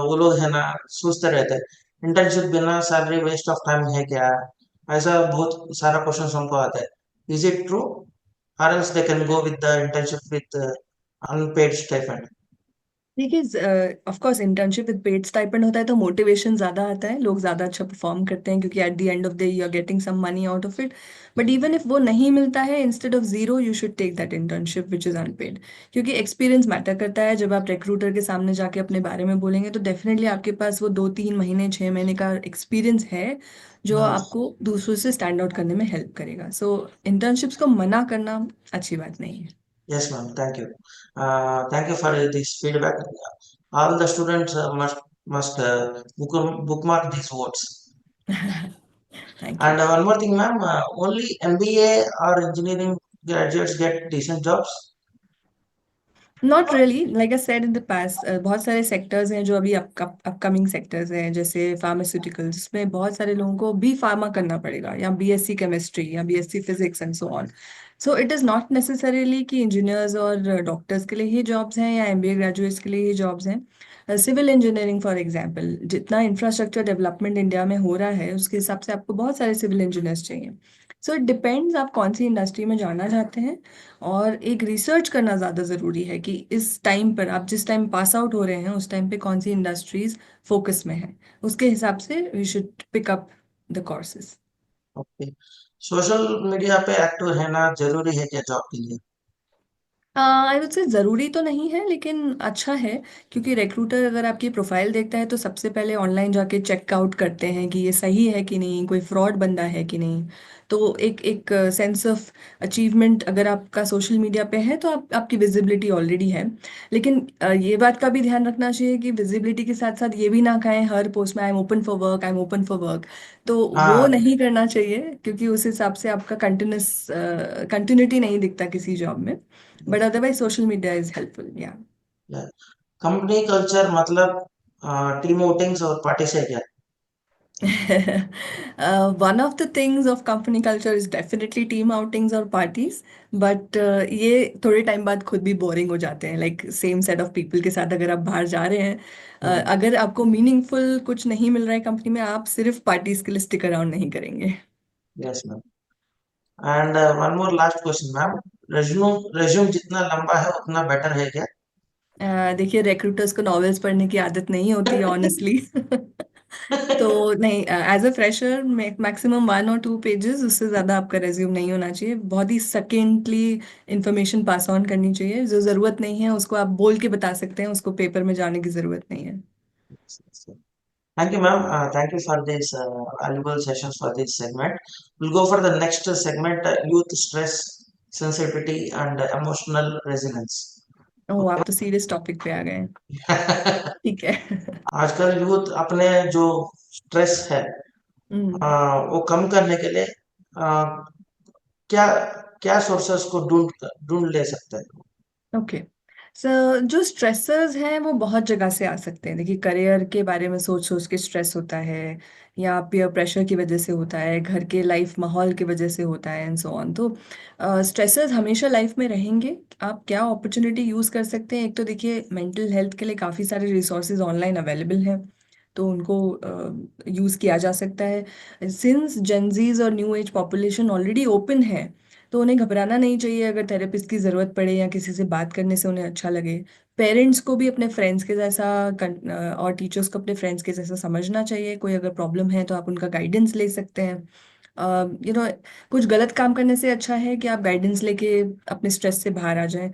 वो लोग है ना सोचते रहते हैं इंटर्नशिप बिना सैलरी वेस्ट ऑफ टाइम है क्या, ऐसा बहुत सारा क्वेश्चन हमको आता है। Is it true, or else they can go with the internship with unpaid stipend? देखिए, of course internship with paid stipend होता है तो मोटिवेशन ज्यादा आता है, लोग ज्यादा अच्छा परफॉर्म करते हैं क्योंकि at the end of the you are getting some money out of it. But even if वो नहीं मिलता है, instead of zero you should take that internship which is unpaid. क्योंकि एक्सपीरियंस मैटर करता है। जब आप रिक्रूटर के सामने जाके अपने बारे में बोलेंगे तो डेफिनेटली आपके पास वो 2-3 महीने 6 महीने का एक्सपीरियंस है जो Yes, आपको दूसरों से स्टैंड आउट करने में हेल्प करेगा। सो इंटर्नशिप्स को मना करना अच्छी बात नहीं है। yes, ma'am. Thank you. Thank you for this feedback. All the students must bookmark these words. Thank you. And one more thing, ma'am. Only MBA or engineering graduates get decent jobs. Not really, like I said in the past, बहुत सारे sectors हैं जो अभी upcoming sectors हैं, जैसे pharmaceuticals, जिसमें बहुत सारे लोगों को बी फार्मा करना पड़ेगा या बीएससी केमिस्ट्री या BSc physics and so on. So it is not necessarily कि इंजीनियर्स और डॉक्टर्स के लिए ही जॉब्स हैं या एमबीए ग्रेजुएट्स के लिए ही जॉब्स हैं। सिविल इंजीनियरिंग फॉर एग्जांपल, जितना इंफ्रास्ट्रक्चर डेवलपमेंट इंडिया में हो रहा है उसके हिसाब से आपको बहुत सारे सिविल इंजीनियर्स चाहिए। सो इट डिपेंड्स आप कौन सी इंडस्ट्री में जाना चाहते हैं। और एक रिसर्च करना ज़्यादा ज़रूरी है कि इस टाइम पर आप जिस टाइम पास आउट हो रहे हैं उस टाइम पे कौन सी इंडस्ट्रीज फोकस में है। उसके हिसाब से we should pick up the courses. Okay. Social media पे एक्टिव रहना जरूरी है क्या जॉब के लिए? आई वुड से ज़रूरी तो नहीं है लेकिन अच्छा है। क्योंकि रिक्रूटर अगर आपकी प्रोफाइल देखता है तो सबसे पहले ऑनलाइन जाके चेकआउट करते हैं कि ये सही है कि नहीं, कोई फ्रॉड बंदा है कि नहीं। तो एक एक सेंस ऑफ अचीवमेंट अगर आपका सोशल मीडिया पे है तो आपकी विजिबिलिटी ऑलरेडी है। लेकिन ये बात का भी ध्यान रखना चाहिए कि विजिबिलिटी के साथ साथ ये भी ना कहें हर पोस्ट में I am open for work, I am open for work. तो वो हाँ, नहीं करना चाहिए क्योंकि उस हिसाब से आपका कंटिन्यूटी नहीं दिखता किसी जॉब में। But otherwise, social media is helpful. Yeah. Company culture मतलब टीम आउटिंग्स और पार्टी से क्या? One of the things of company culture is definitely team outings or parties. But ये थोड़े टाइम बाद खुद भी बोरिंग हो जाते हैं। Like same set of people के साथ अगर आप बाहर जा रहे हैं, अगर आपको मीनिंगफुल कुछ नहीं मिल रहा है कंपनी में, आप सिर्फ पार्टीज के लिए स्टिक अराउंड नहीं करेंगे। Yes ma'am. And one more last question ma'am, resume जितना लंबा है उतना बेटर है क्या? देखिए, रिक्रूटर्स को नॉवेल्स पढ़ने की आदत नहीं होती है ऑनेस्टली। तो नहीं, एज अ फ्रेशर मैक्सिमम 1 और 2 पेजेस, उससे ज़्यादा आपका रेज्यूम नहीं होना चाहिए। बहुत ही सकेंटली इंफॉर्मेशन पास ऑन करनी चाहिए। जो ज़रूरत नहीं है उसको आप बोल के बता सकते हैं, उसको पेपर में जाने की ज़रूरत नहीं है। Thank you, ma'am. Thank you for this valuable sessions for this segment. We'll go for the next segment, youth stress, sensitivity, and emotional resilience. Oh, Okay. आप तो सीरियस टॉपिक पे आ गए हैं। ठीक है। आजकल यूथ अपने जो स्ट्रेस है हम्म। वो कम करने के लिए क्या क्या सोर्सेस को ढूंढ ढूंढ ले सकते हैं? ओके। सो जो स्ट्रेसर्स हैं वो बहुत जगह से आ सकते हैं। देखिए, करियर के बारे में सोच सोच के स्ट्रेस होता है, या पीयर प्रेशर की वजह से होता है, घर के लाइफ माहौल की वजह से होता है एंड सो ऑन। तो स्ट्रेसर्स हमेशा लाइफ में रहेंगे। आप क्या अपॉर्चुनिटी यूज़ कर सकते हैं, एक तो देखिए मेंटल हेल्थ के लिए काफ़ी सारे रिसोर्सेज ऑनलाइन अवेलेबल हैं, तो उनको यूज़ किया जा सकता है। सिंस जेंजीज और new age population already open है, तो उन्हें घबराना नहीं चाहिए अगर थेरेपिस्ट की ज़रूरत पड़े या किसी से बात करने से उन्हें अच्छा लगे। पेरेंट्स को भी अपने फ्रेंड्स के जैसा और टीचर्स को अपने फ्रेंड्स के जैसा समझना चाहिए। कोई अगर प्रॉब्लम है तो आप उनका गाइडेंस ले सकते हैं। यू नो कुछ गलत काम करने से अच्छा है कि आप गाइडेंस लेके अपने स्ट्रेस से बाहर आ जाएं।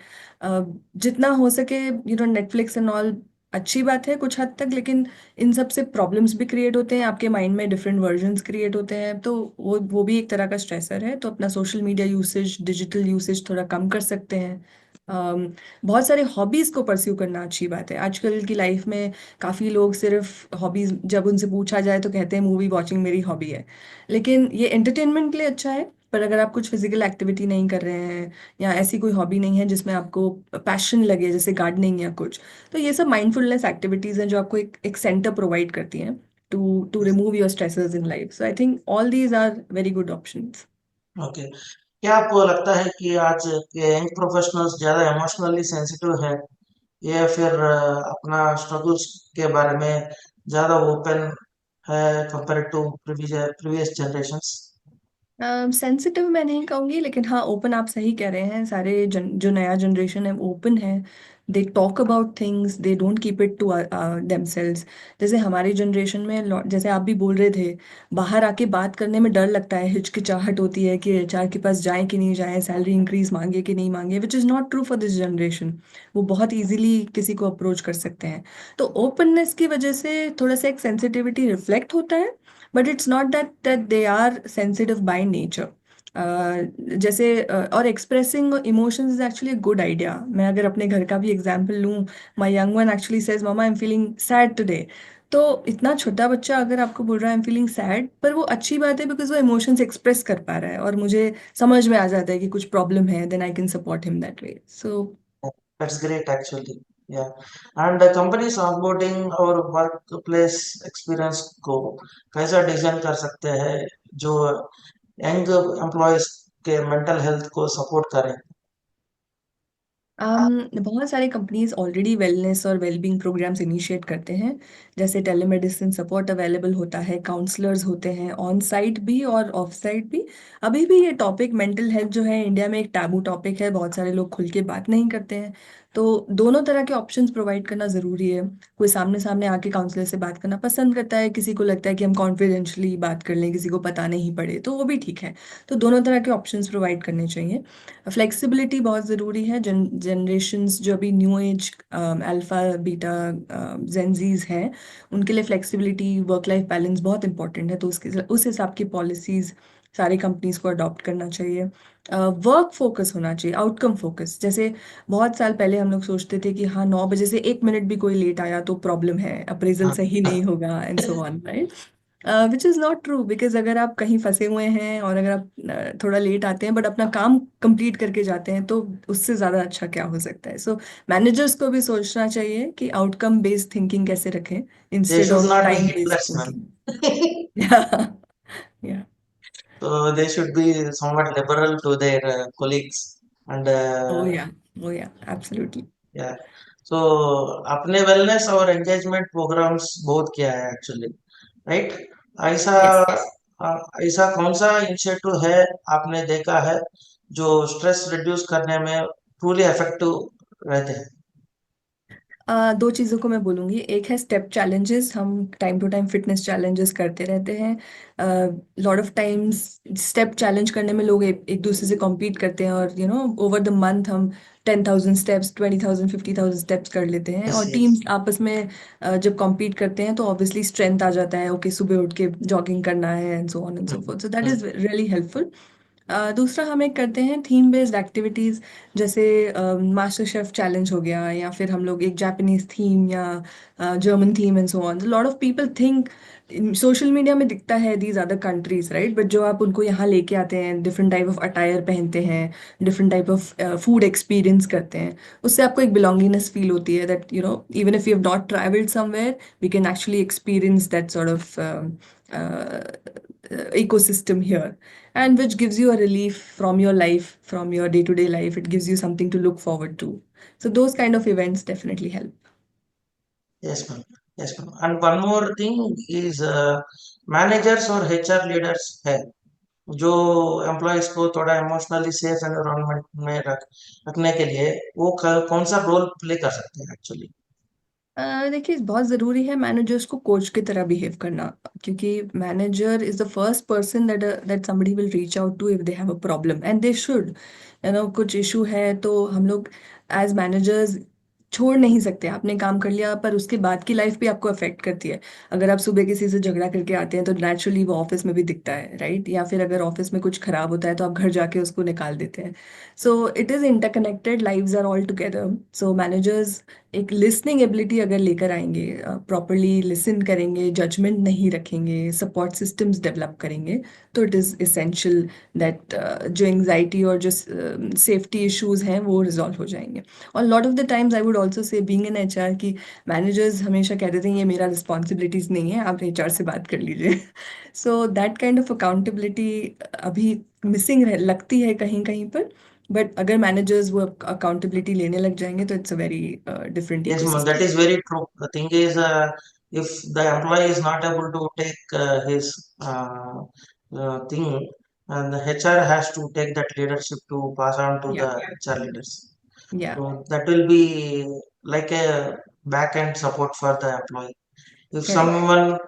जितना हो सके नेटफ्लिक्स एंड ऑल अच्छी बात है कुछ हद तक, लेकिन इन सब से प्रॉब्लम्स भी क्रिएट होते हैं, आपके माइंड में डिफरेंट वर्जन्स क्रिएट होते हैं, तो वो भी एक तरह का स्ट्रेसर है। तो अपना social media usage, digital usage थोड़ा कम कर सकते हैं। बहुत सारे हॉबीज को परस्यू करना अच्छी बात है। आजकल की लाइफ में काफी लोग सिर्फ हॉबीज, जब उनसे पूछा जाए तो कहते हैं मूवी वॉचिंग मेरी हॉबी है। लेकिन ये एंटरटेनमेंट के लिए अच्छा है, पर अगर आप कुछ फिजिकल एक्टिविटी नहीं कर रहे हैं या ऐसी कोई हॉबी नहीं है जिसमें आपको पैशन लगे, जैसे गार्डनिंग या कुछ, तो ये सब माइंडफुलनेस एक्टिविटीज हैं जो आपको एक सेंटर प्रोवाइड करती हैं to remove your stresses in life. So I think all these are very good options. Okay. क्या आपको लगता है कि आज के यंग प्रोफेशनल्स ज़्यादा इमोशनली सेंसिटिव है, या फिर अपना स्ट्रगल्स के बारे में ज़्यादा ओपन है compare to previous generations? Sensitive मैं नहीं कहूंगी, लेकिन हाँ ओपन आप सही कह रहे हैं। सारे जो नया जनरेशन है ओपन है। They talk about things, they don't keep it to themselves. जैसे हमारी जनरेशन में जैसे आप भी बोल रहे थे, बाहर आके बात करने में डर लगता है, हिचकिचाहट होती है कि एचआर के पास जाएं कि नहीं जाएं, सैलरी इंक्रीज मांगे कि नहीं मांगे, which is not true for this generation. वो बहुत इजीली किसी को अप्रोच कर सकते हैं। तो ओपननेस की वजह से थोड़ा सा एक सेंसिटिविटी रिफ्लेक्ट होता है, but it's not that they are sensitive by nature. जैसे और expressing emotions is actually a good idea. मैं अगर अपने घर का भी एग्जांपल लूँ, my young one actually says mama I am feeling sad today. तो इतना छोटा बच्चा अगर आपको बोल रहा है आई एम फीलिंग सैड, पर वो अच्छी बात है बिकॉज वो इमोशंस एक्सप्रेस कर पा रहा है और मुझे समझ में आ जाता है कि कुछ प्रॉब्लम है, then I can support him that way. So That's great actually. Yeah. And companies onboarding और वर्कप्लेस एक्सपीरियंस को कैसा डिजाइन कर सकते हैं जो यंग एम्प्लॉयज के मेंटल हेल्थ को सपोर्ट करें? बहुत सारी कंपनीज ऑलरेडी वेलनेस और वेलबींग प्रोग्राम्स इनिशिएट करते हैं। जैसे टेलीमेडिसिन सपोर्ट अवेलेबल होता है, काउंसलर्स होते हैं ऑन साइट भी और ऑफ साइट भी। अभी भी ये टॉपिक मेंटल हेल्थ जो है इंडिया में एक टैबू टॉपिक है, बहुत सारे लोग खुल के बात नहीं करते हैं। तो दोनों तरह के ऑप्शंस प्रोवाइड करना ज़रूरी है। कोई सामने सामने आके काउंसलर से बात करना पसंद करता है, किसी को लगता है कि हम कॉन्फिडेंशियली बात कर लें, किसी को पता नहीं पड़े, तो वो भी ठीक है। तो दोनों तरह के ऑप्शंस प्रोवाइड करने चाहिए। फ्लेक्सिबिलिटी बहुत ज़रूरी है। जनरेशन्स जो अभी new age alpha beta Gen Zs हैं, उनके लिए फ्लेक्सिबिलिटी, वर्क लाइफ बैलेंस बहुत इंपॉर्टेंट है। तो उसके उस हिसाब की पॉलिसीज़ सारी कंपनीज को अडॉप्ट करना चाहिए। वर्क फोकस होना चाहिए, आउटकम फोकस। जैसे बहुत साल पहले हम लोग सोचते थे कि हाँ 9 बजे से 1 मिनट भी कोई लेट आया तो प्रॉब्लम है, अप्रेजल हाँ। सही नहीं होगा and so on, right? Which is not true, because अगर आप कहीं फंसे हुए हैं और अगर आप थोड़ा लेट आते हैं बट अपना काम कंप्लीट करके जाते हैं, तो उससे ज़्यादा अच्छा क्या हो सकता है। सो मैनेजर्स को भी सोचना चाहिए कि आउटकम बेस्ड थिंकिंग कैसे रखें They instead should of not be time based hitless, man. Thinking. या या So they should be somewhat liberal to their colleagues and ओ या ओ या एब्सोल्युटली। yeah. So अपने वेलनेस और एंगेजमेंट प्रोग्राम्स बहुत किया है एक्चुअली, राइट? ऐसा यस। ऐसा कौन सा इनिशिएटिव है आपने देखा है जो स्ट्रेस रिड्यूस करने में ट्रूली इफेक्टिव रहते हैं? दो चीज़ों को मैं बोलूँगी। एक है स्टेप चैलेंजेस, हम time to time fitness challenges करते रहते हैं। Lot of times step challenge करने में लोग एक दूसरे से कॉम्पीट करते हैं और ओवर द मंथ हम 10,000 स्टेप्स, 20,000, 50,000 स्टेप्स कर लेते हैं। यस, और यस। टीम्स आपस में जब कॉम्पीट करते हैं तो ऑब्वियसली स्ट्रेंथ आ जाता है, ओके सुबह उठ के जॉगिंग करना है and so on and so fourth. So that is really helpful. दूसरा हम एक करते हैं थीम बेस्ड एक्टिविटीज़, जैसे मास्टर शेफ चैलेंज हो गया, या फिर हम लोग एक जापानीज थीम या German theme and so on. Lot of people think social media में दिखता है these other countries, right? But जो आप उनको यहाँ लेके आते हैं, डिफरेंट टाइप ऑफ अटायर पहनते हैं, different type of food experience करते हैं, उससे आपको एक बिलोंगिंगनेस फील होती है that even if you have not travelled somewhere, we can actually experience that sort of ecosystem here, and which gives you a relief from your life, from your day-to-day life. It gives you something to look forward to. So those kind of events definitely help. Yes, ma'am. Yes, ma'am. And one more thing is managers और HR leaders है जो employees को थोड़ा emotionally safe environment में रखने के लिए वो कौन सा रोल प्ले कर सकते हैं एक्चुअली? देखिए बहुत ज़रूरी है मैनेजर्स को कोच की तरह बिहेव करना, क्योंकि manager is the first person that somebody will reach out to if they have a problem, and they should. कुछ इशू है तो हम लोग एज मैनेजर्स छोड़ नहीं सकते। आपने काम कर लिया पर उसके बाद की लाइफ भी आपको अफेक्ट करती है। अगर आप सुबह किसी से झगड़ा करके आते हैं तो नेचुरली वो ऑफिस में भी दिखता है, राइट? या फिर अगर ऑफिस में कुछ खराब होता है तो आप घर जाके उसको निकाल देते हैं। So it is interconnected, lives are all together. So managers एक लिसनिंग एबिलिटी अगर लेकर आएंगे, प्रॉपरली लिसन करेंगे, जजमेंट नहीं रखेंगे, सपोर्ट सिस्टम्स डेवलप करेंगे, तो इट इज़ इसेंशियल दैट जो एंग्जाइटी और जो सेफ्टी इश्यूज हैं वो रिजॉल्व हो जाएंगे। और lot of the times I would also say, being an HR, की मैनेजर्स हमेशा कहते थे ये मेरा रिस्पॉन्सिबिलिटीज नहीं है, आप एचआर से बात कर लीजिए। So that kind of accountability अभी मिसिंग लगती है कहीं कहीं पर। बट अगर मैनेजर्स वो अकाउंटेबिलिटी लेने लग जाएंगे तो it's a very different Yes, ma'am, that ecosystem. is very true. The thing is, if the employee is not able to take his thing, and the HR has to take that leadership to pass on to या the HR leaders. या So that will be like a back end support for the employee. If correct. someone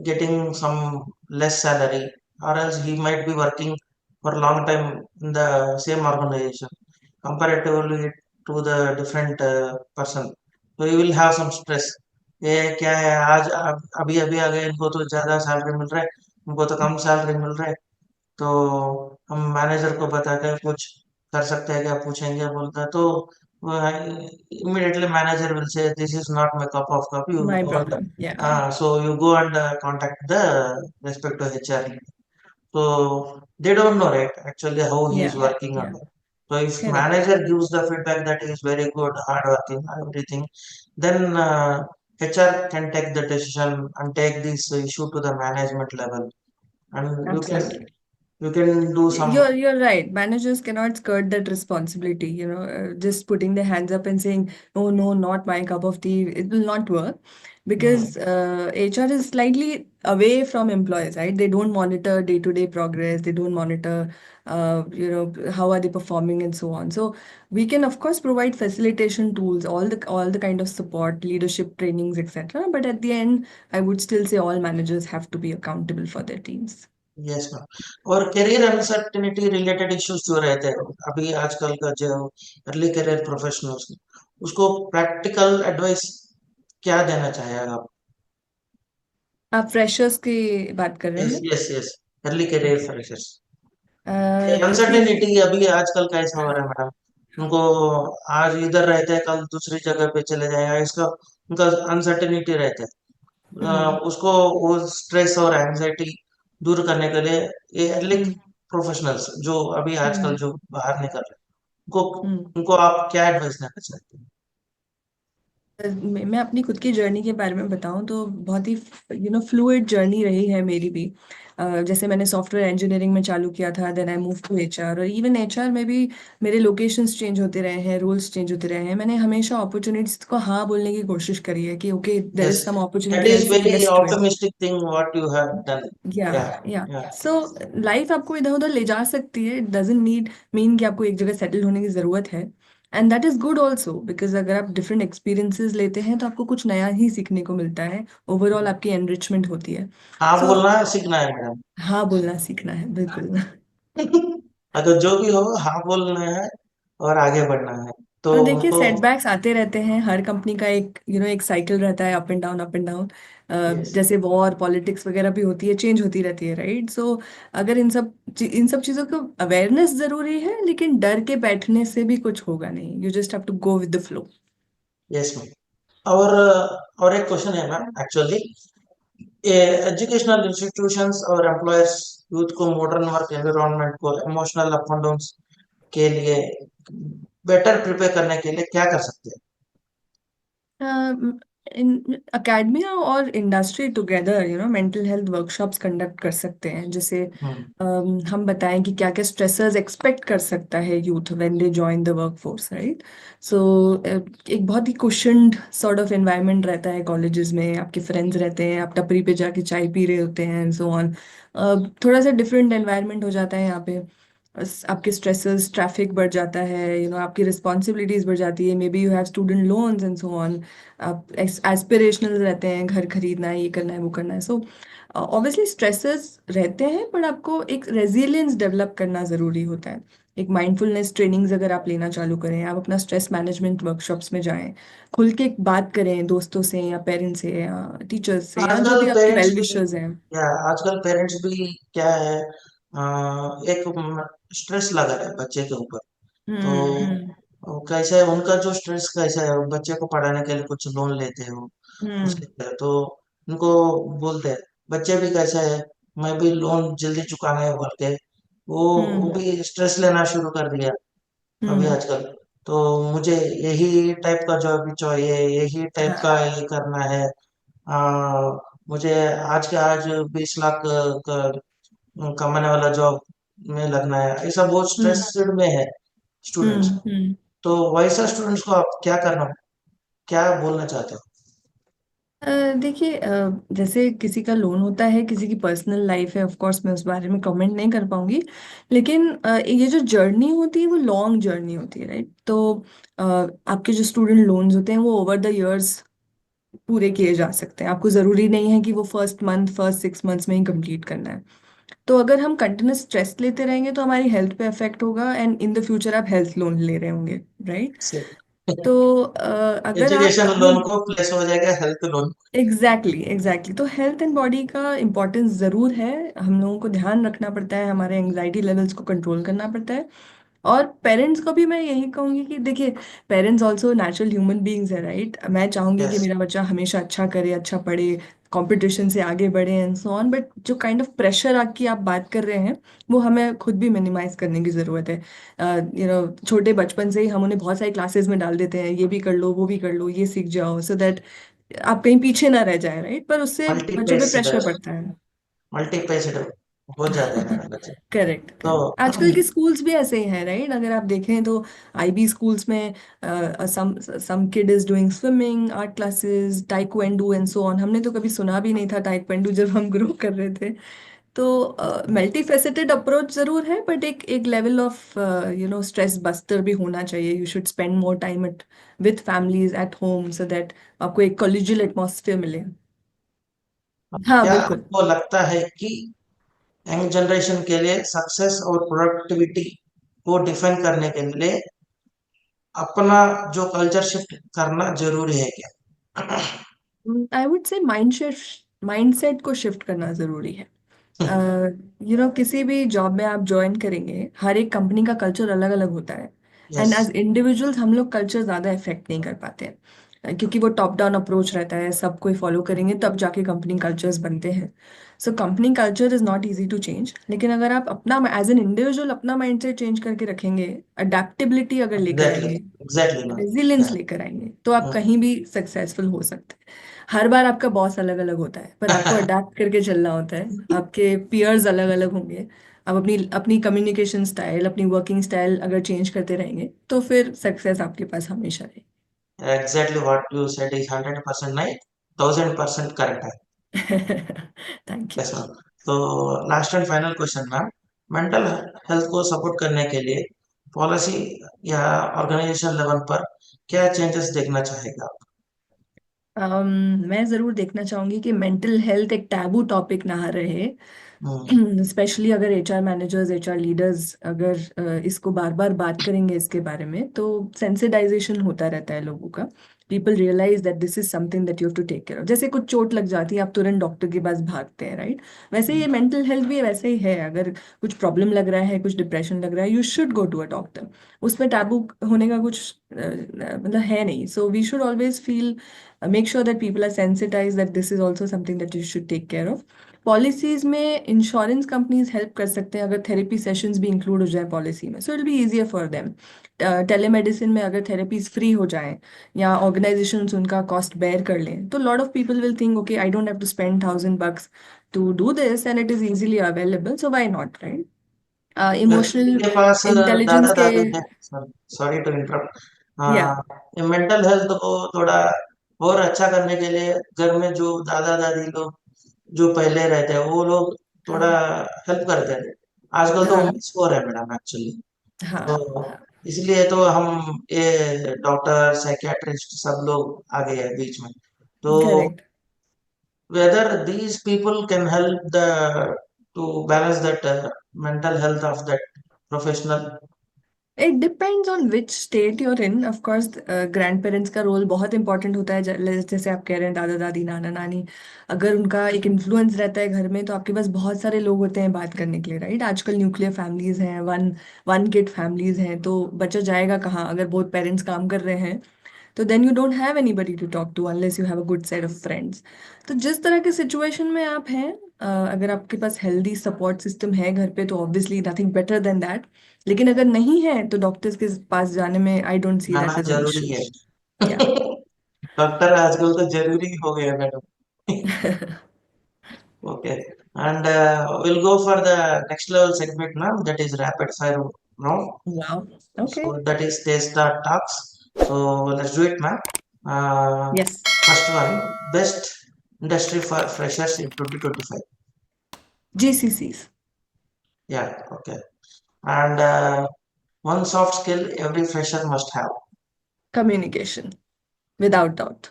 getting some less salary, or else he might be working for a long time in the same organization comparatively to the different person, so you will have some stress. ये क्या है आज अभी अभी आ गए, इनको तो ज्यादा सैलरी मिल रहा है, उनको तो कम सैलरी मिल रहा है, तो हम मैनेजर को बता कर कुछ कर सकते हैं क्या, पूछेंगे बोलता है, तो immediately manager will say this is not my cup of coffee, you my go and problem, या so you go and contact the respective HR. So they don't know, right, actually how he या is working on या that. So if correct. manager gives the feedback that he is very good, hard working, everything, then HR can take the decision and take this issue to the management level, and Absolutely. you can do some. You're right. Managers cannot skirt that responsibility. Just putting their hands up and saying, "Oh no, not my cup of tea." It will not work Hmm. because HR is slightly away from employees, right? They don't monitor day-to-day progress. They don't monitor, how are they performing and so on. So we can, of course, provide facilitation tools, all the kind of support, leadership trainings, etc. But at the end, I would still say all managers have to be accountable for their teams. Yes ma'am. और career uncertainty related issues जो रहते हैं अभी आजकल का, जो early career professionals, उसको practical advice क्या देना चाहेगा आप? आप फ्रेशर्स की बात कर रहे हैं यस ना? Yes yes, early career okay. Freshers. See uncertainty अभी आजकल का ऐसा हो रहा है मैडम, उनको आज इधर रहते हैं कल दूसरी जगह पे चले जाएगा, इसका उनका अनसर्टेनिटी रहता है। हम्म उसको वो स्ट्रेस और एंजाइटी दूर करने के लिए ये अर्ली हम्म प्रोफेशनल्स जो अभी आजकल हम्म जो बाहर निकल रहे हैं, उनको हम्म उनको आप क्या एडवाइस देना चाहते हैं? मैं अपनी खुद की जर्नी के बारे में बताऊं तो बहुत ही फ्लूइड जर्नी रही है मेरी भी। जैसे मैंने सॉफ्टवेयर इंजीनियरिंग में चालू किया था, then I move to HR, और इवन एचआर में भी मेरे लोकेशंस चेंज होते रहे हैं, रोल्स चेंज होते रहे हैं। मैंने हमेशा अपॉर्चुनिटीज को हाँ बोलने की कोशिश करी है कि okay, there yes, is some that opportunity, I is will say very yes to it. Optimistic thing what you have done. Yeah yeah yeah या सो लाइफ आपको इधर उधर ले जा सकती है, इट डजेंट नीड मीन कि आपको एक जगह सेटल होने की जरूरत है। And that is good also, because अगर आप डिफरेंट एक्सपीरियंसेस लेते हैं तो आपको कुछ नया ही सीखने को मिलता है। ओवरऑल आपकी एनरिचमेंट होती है। हाँ सो बोलना सीखना है मैडम। हाँ बोलना सीखना है, बिल्कुल। अगर जो भी हो हाँ बोलना है और आगे बढ़ना है, तो और देखिए, उनको। सेटबैक्स आते रहते हैं, हर कंपनी का एक एक साइकिल रहता है, up and down up and down. Yes जैसे वॉर पॉलिटिक्स वगैरह भी होती है, चेंज होती रहती है, राइट? सो अगर इन सब चीज़ों को अवेयरनेस जरूरी है, लेकिन डर के बैठने से भी कुछ होगा नहीं। You just have to go with the flow. Yes ma'am. और एक क्वेश्चन है मैम, एक्चुअली एजुकेशनल इंस्टीट्यूशंस और एम्प्लॉयर्स यूथ को मॉडर्न वर्क एनवायरनमेंट को इमोशनल अप एंड डाउन्स के लिए बेटर प्रिपेयर करने के लिए क्या कर सकते हैं? इन अकेडमिया और industry together mental health workshops conduct कर सकते हैं, जैसे हम्म। हम बताएं कि क्या क्या स्ट्रेसर्स एक्सपेक्ट कर सकता है youth when they join the workforce, right? So एक बहुत ही कुशन्ड सॉर्ट ऑफ एनवायरनमेंट रहता है कॉलेजेस में, आपके फ्रेंड्स रहते हैं, आप टपरी पे जाके चाय पी रहे होते हैं एंड सो ऑन। थोड़ा सा डिफरेंट एनवायरनमेंट हो जाता है यहाँ पे। आपके स्ट्रेसेस, ट्रैफिक बढ़ जाता है, आपकी रिस्पॉन्सिबिलिटीज बढ़ जाती है, may be you have student loans and so on. आप एस्पिरेशनल रहते हैं, घर खरीदना है, ये करना है, वो करना है। सो ऑब्वियसली स्ट्रेसेस रहते हैं, पर आपको एक रेजिलियंस डेवलप करना ज़रूरी होता है। एक माइंडफुलनेस ट्रेनिंग्स अगर आप लेना चालू करें, आप अपना स्ट्रेस मैनेजमेंट वर्कशॉप्स में जाएं, खुल के बात करें दोस्तों से या पेरेंट्स से या टीचर्स से या जो आजकल भी आपके पेरेंट्स वेल भी विशर्स हैं। क्या आजकल पेरेंट्स भी क्या है, एक स्ट्रेस लगा है बच्चे के ऊपर। तो हम्म। वो कैसे है, उनका जो स्ट्रेस कैसा है, वो बच्चे को पढ़ाने के लिए कुछ लोन लेते हो हम्म। उसके लिए तो उनको बोलते हैं, बच्चे भी कैसा है, मैं भी लोन जल्दी चुकाना है बोल के वो हम्म। भी स्ट्रेस लेना शुरू कर दिया अभी हम्म। आजकल। तो मुझे यही टाइप का जॉब चाहिए, यही टाइप का हाँ। ये करना है। मुझे आज के आज 20 लाख कमाने वाला जॉब में लगना है, ऐसा बहुत हम्म। स्ट्रेस्ड में है स्टूडेंट्स। हम्म। तो वैसा स्टूडेंट्स को आप क्या करना, क्या बोलना चाहते हो? देखिए, जैसे किसी का लोन होता है, किसी की पर्सनल लाइफ है, ऑफ कोर्स मैं उस बारे में कमेंट नहीं कर पाऊंगी। लेकिन ये जो जर्नी होती है वो लॉन्ग जर्नी होती है, राइट? तो आपके जो स्टूडेंट लोन्स होते हैं वो ओवर द इयर्स पूरे किए जा सकते हैं। आपको ज़रूरी नहीं है कि वो फर्स्ट मंथ, फर्स्ट 6 मंथ्स में ही कंप्लीट करना है। तो अगर हम कंटिन्यूस स्ट्रेस लेते रहेंगे तो हमारी हेल्थ पे इफेक्ट होगा, एंड इन द फ्यूचर आप हेल्थ लोन ले रहे होंगे, राइट? से तो अगर आप एजुकेशन अपनी लोन को प्लेस हो जाएगा हेल्थ लोन। एग्जैक्टली तो हेल्थ एंड बॉडी का इम्पोर्टेंस ज़रूर है। हम लोगों को ध्यान रखना पड़ता है, हमारे एंग्जाइटी लेवल्स को कंट्रोल करना पड़ता है। और पेरेंट्स को भी मैं यही कहूंगी कि देखिए, parents also natural human beings है, राइट? मैं चाहूंगी कि यस। मेरा बच्चा हमेशा अच्छा करे, अच्छा पढ़े, कंपटीशन से आगे बढ़े एंड सो ऑन। बट जो काइंड ऑफ प्रेशर की आप बात कर रहे हैं, वो हमें खुद भी मिनिमाइज करने की ज़रूरत है। छोटे बचपन से ही हम उन्हें बहुत सारी क्लासेस में डाल देते हैं, ये भी कर लो, वो भी कर लो, ये सीख जाओ, सो दैट आप कहीं पीछे ना रह जाए, राइट? पर उससे मल्टी बच्चों पे पेस्ड प्रेशर पड़ता है। मल्टी पेस्ड हो जाते हैं मैडम बच्चे। करेक्ट तो करेक्ट, आजकल के स्कूल्स भी ऐसे ही हैं, राइट? अगर आप देखें तो आईबी स्कूल्स में some some kid is doing swimming, art classes, taekwondo and so on. हमने तो कभी सुना भी नहीं था टाइक्वांडो जब हम ग्रो कर रहे थे। तो मल्टी फेसेटेड अप्रोच जरूर है, बट एक एक लेवल ऑफ स्ट्रेस बस्टर भी होना चाहिए। You should spend more time at with families at home, so that आपको एक कॉलेजियल एटमॉस्फेयर मिले। हाँ क्या बिल्कुल। आपको लगता है कि यंग जनरेशन के लिए सक्सेस और प्रोडक्टिविटी को डिफाइन करने के लिए अपना जो कल्चर शिफ्ट करना जरूरी है क्या? आई वुड से माइंडसेट को शिफ्ट करना जरूरी है। किसी भी जॉब में आप ज्वाइन करेंगे, हर एक कंपनी का कल्चर अलग अलग होता है। And yes. एज इंडिविजुअल्स हम लोग कल्चर ज़्यादा इफेक्ट नहीं कर पाते हैं, क्योंकि वो टॉप डाउन अप्रोच रहता है, सब कोई फॉलो करेंगे तब जाके कंपनी कल्चर्स बनते हैं। So company culture is not easy to change, लेकिन अगर आप अपना एज एन इंडिविजुअल अपना माइंडसेट चेंज करके रखेंगे, अडेप्टेबिलिटी अगर लेकर एग्जैक्टली आएंगे, एग्जैक्टली रेजिलियंस मैम। लेकर आएंगे, तो आप कहीं भी सक्सेसफुल हो सकते हैं। हर बार आपका बॉस अलग अलग होता है, पर आपको अडेप्ट करके चलना होता है। आपके पियर्स अलग अलग होंगे। आप अपनी अपनी कम्युनिकेशन स्टाइल, अपनी वर्किंग स्टाइल अगर चेंज करते रहेंगे तो फिर सक्सेस आपके पास हमेशा exactly what you said is 100% नहीं, 1000% करेक्ट है। रहेगी। Thank you. Yes ma'am. तो last and final question ma'am, mental health को सपोर्ट करने के लिए पॉलिसी या ऑर्गेनाइजेशन लेवल पर क्या चेंजेस देखना चाहेगा आप? मैं ज़रूर देखना चाहूंगी कि मेंटल हेल्थ एक टैबू टॉपिक ना रहे। हम्म। स्पेशली अगर एचआर मैनेजर्स, एचआर लीडर्स अगर इसको बार बार बात करेंगे इसके बारे में, तो सेंसिटाइजेशन होता रहता है लोगों का। People realise that this is something that you have to take care of. जैसे कुछ चोट लग जाती है, आप तुरंत डॉक्टर के पास भागते हैं, राइट? वैसे ये मेंटल हेल्थ भी वैसे ही है। अगर कुछ प्रॉब्लम लग रहा है, कुछ डिप्रेशन लग रहा है, you should go to a doctor. उसमें टैबू होने का कुछ मतलब है नहीं। So we should always feel, make sure that people are sensitized that this is also something that you should take care of. Policies में इंश्योरेंस कंपनीज हेल्प कर सकते हैं अगर थेरेपी सेशंस भी इंक्लूड हो जाए पॉलिसी में, so it be easier for them. Telemedicine में अगर थेरेपीज फ्री हो जाएं या ऑर्गेनाइजेशंस उनका कॉस्ट बेयर कर लें, तो lot of people will think okay, I don't have to spend $1000 to do this and it is easily available, so why not, right? Emotional जिनके पास इंटेलिजेंस दादा के। दादी है, sorry to interrupt, yeah. Mental health को थोड़ा और अच्छा करने के लिए घर में जो दादा दादी लोग जो पहले रहते हैं वो लोग थोड़ा हाँ हेल्प करते थे। आजकल तो हाँ मिस हो रहा है मैडम एक्चुअली। हाँ तो हाँ। इसलिए तो हम ये डॉक्टर साइकियाट्रिस्ट सब लोग आ गए हैं बीच में। तो correct. whether these people can help the to balance that mental health of that professional. It depends on which state you're in. Of course grand parents का रोल बहुत इंपॉर्टेंट होता है, जैसे आप कह रहे हैं दादा दादी नाना नानी। अगर उनका एक इन्फ्लुएंस रहता है घर में तो आपके पास बहुत सारे लोग होते हैं बात करने के लिए, राइट? आजकल न्यूक्लियर फैमिलीज हैं, वन वन किड फैमिलीज हैं, तो बच्चा जाएगा कहाँ अगर बोथ पेरेंट्स काम कर रहे हैं? तो then you don't have anybody to talk to unless you have a good set of friends. तो जिस तरह के सिचुएशन में आप हैं, अगर आपके पास हेल्दी सपोर्ट सिस्टम है घर पे तो obviously nothing better than that. लेकिन अगर नहीं है तो डॉक्टर्स के पास जाने में आई डोंट सी जाना दैट एज एन जरूरी इशू। है। या डॉक्टर आजकल तो जरूरी हो गया madam. Okay. And we'll go for the next level segment now, that is rapid fire round. Wow, okay, So that is test the talks. So let's do it, ma'am. Uh, yes. First one, best industry for freshers in 2025. जीसीसीज। Yeah, okay. And one soft skill every fresher must have. Communication, without doubt.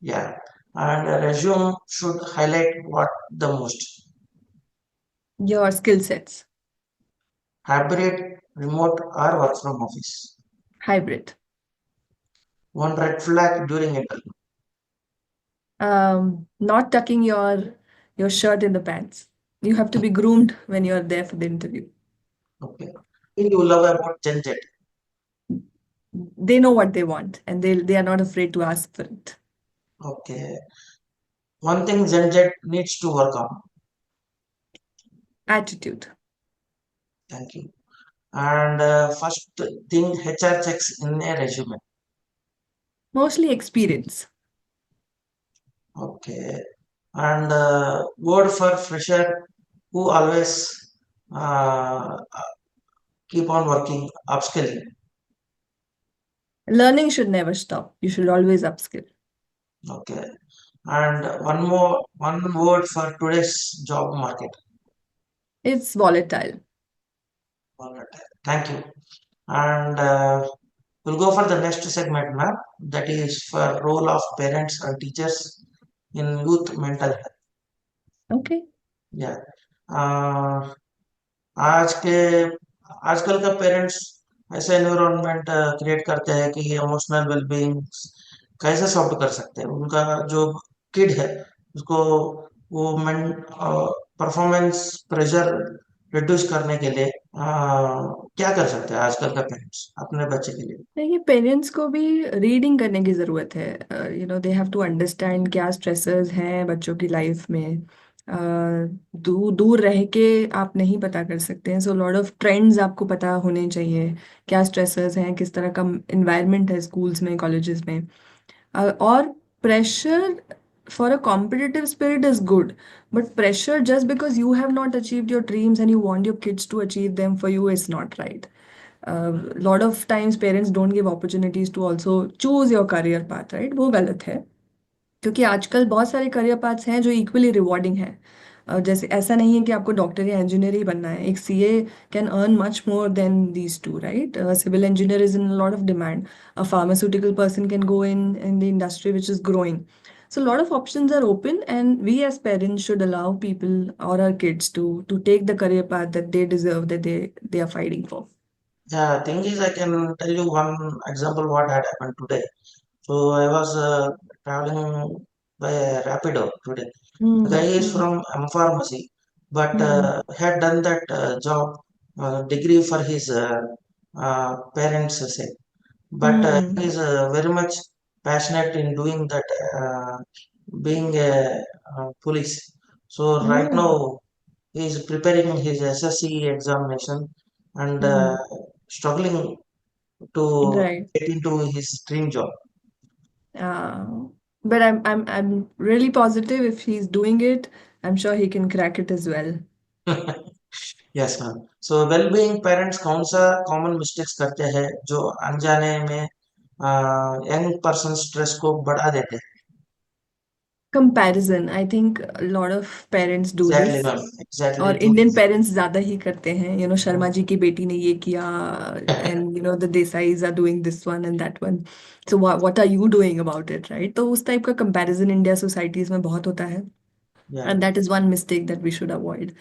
Yeah. And a resume should highlight what the most. Your skill sets. Hybrid, remote, or work from office. Hybrid. One red flag during interview. Not tucking your shirt in the pants. You have to be groomed when you're there for the interview. Okay. Thing you love about Gen Z. They know what they want and they are not afraid to ask for it. Okay. One thing Gen Z needs to work on. Attitude. Thank you. And first thing HR checks in a resume. Mostly experience. Okay. And word for fresher who always uh, keep on working, upskilling. Learning should never stop. You should always upskill. Okay. And one word for today's job market. It's volatile. All right. Thank you. And we'll go for the next segment, ma'am. That is for role of parents and teachers in youth mental health. Okay. Yeah. Uh, आज के आजकल का parents ऐसे environment create करते हैं कि emotional wellbeing कैसे solve कर सकते हैं उनका जो किड है उसको वो परफॉर्मेंस प्रेशर रिड्यूस करने के लिए क्या कर सकते हैं आजकल का पेरेंट्स अपने बच्चे के लिए। देखिए, पेरेंट्स को भी रीडिंग करने की ज़रूरत है। दे हैव टू अंडरस्टैंड क्या स्ट्रेसेस हैं बच्चों की लाइफ में। दूर दूर रह के आप नहीं पता कर सकते हैं, सो लॉट ऑफ ट्रेंड्स आपको पता होने चाहिए। क्या स्ट्रेसेस हैं, किस तरह का इन्वायरमेंट है स्कूल्स में, कॉलेजेस में। और pressure for a competitive spirit is good, but pressure just because you have not achieved your dreams and you want your kids to achieve them for you is not right. Lot of times parents don't give opportunities to also choose your career path, right? वो गलत है, क्योंकि आजकल बहुत सारे career paths हैं जो equally rewarding हैं। जैसे ऐसा नहीं है कि आपको डॉक्टर या इंजीनियर ही बनना है, एक CA can earn much more than these two, right? Civil engineer is in lot of demand. A pharmaceutical person can go in the industry which is growing. So a lot of options are open, and we as parents should allow people or our kids to take the career path that they deserve, that they are fighting for. Yeah, thing is, I can tell you one example what had happened today. So I was traveling by Rapido today. The guy is Hmm. from M Pharmacy, but Hmm. had done that job degree for his parents' sake. But he Hmm. is very much passionate in doing that, being a police. So right Oh. now he is preparing his SSC examination and Hmm. struggling to Right. get into his dream job. Uh, but I'm really positive if he's doing it, I'm sure he can crack it as well. Yes ma'am. So well being parents कौन सा common mistakes करते हैं जो अनजाने में young person stress को बढ़ा देते हैं। Comparison, I think a lot of parents do exactly this. Ma'am, exactly और टू। इंडियन पेरेंट्स ज्यादा ही करते हैं, शर्मा जी की बेटी ने ये किया, and the Desais are doing this one and that one, so what are you doing about it, right? तो उस टाइप का कंपैरिजन इंडिया सोसाइटीज में बहुत होता है, या and that is one mistake that we should avoid.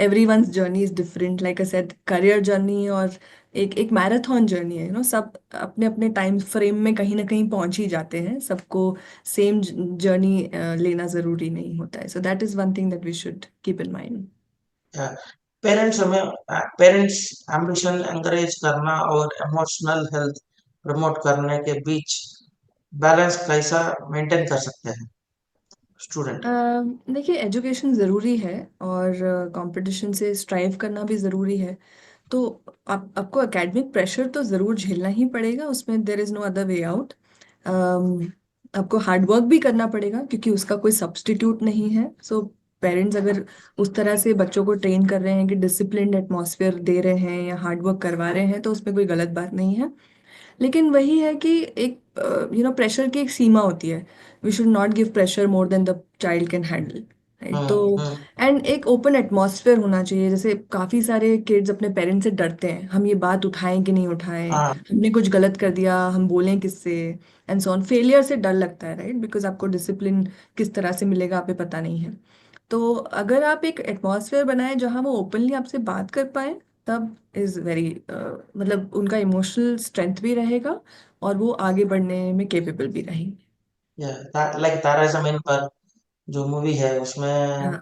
Everyone's journey is different. Like I said, career journey or एक एक मैराथन जर्नी है, सब अपने अपने टाइम फ्रेम में कहीं ना कहीं पहुंच ही जाते हैं, सबको सेम जर्नी लेना जरूरी नहीं होता है, so that is one thing that we should keep in mind. Parents हमें पेरेंट्स एम्बिशन एंकरेज करना और इमोशनल हेल्थ प्रमोट करने के बीच बैलेंस कैसा मेंटेन कर सकते हैं स्टूडेंट। देखिए, एजुकेशन ज़रूरी है और कंपटीशन से स्ट्राइव करना भी ज़रूरी है। तो आपको एकेडमिक प्रेशर तो ज़रूर झेलना ही पड़ेगा, उसमें there is no other way out. आपको हार्ड वर्क भी करना पड़ेगा क्योंकि उसका कोई सब्स्टिट्यूट नहीं है। सो पेरेंट्स अगर उस तरह से बच्चों को ट्रेन कर रहे हैं कि डिसिप्लिन्ड एटमॉस्फेयर दे रहे हैं या हार्ड वर्क करवा रहे हैं, तो उसमें कोई गलत बात नहीं है। लेकिन वही है कि एक प्रेशर की एक सीमा होती है। We should not give pressure more than the child can handle, right? तो हम्म। एंड एक ओपन एटमॉस्फेयर होना चाहिए। जैसे काफी सारे किड्स अपने पेरेंट्स से डरते हैं, हम ये बात उठाएं कि नहीं उठाएं, हाँ। हमने कुछ गलत कर दिया हम बोलें किससे, एंड सो ऑन। फेलियर से डर लगता है, राइट? बिकॉज आपको डिसिप्लिन किस तरह से मिलेगा आप पे पता नहीं है। तो अगर आप एक एटमॉस्फेयर बनाए जहाँ वो ओपनली आपसे बात कर पाए, तब इज वेरी मतलब उनका इमोशनल स्ट्रेंथ भी रहेगा और वो आगे बढ़ने में केपेबल भी रहेंगे। लाइक तारा जमीन पर जो मूवी है उसमें हाँ।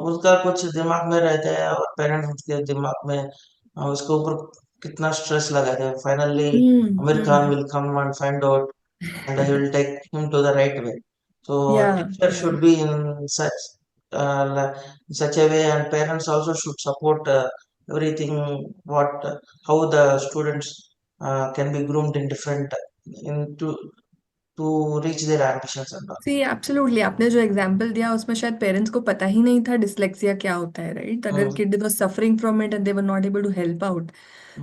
उसका कुछ दिमाग में रहता है और पेरेंट्स उसके दिमाग में उसके ऊपर कितना स्ट्रेस लगाते हैं। Finally Aamir Khan hmm. Will come and find out and he will take him to the right way. So या teacher या should be in such a way, and parents also should support everything. What how the students can be groomed in different in to reach their ambitions and all. See absolutely, आपने जो example दिया उसमें शायद parents को पता ही नहीं था dyslexia क्या होता है, राइट? अगर Hmm. Kid was suffering from it and they were not able to help out.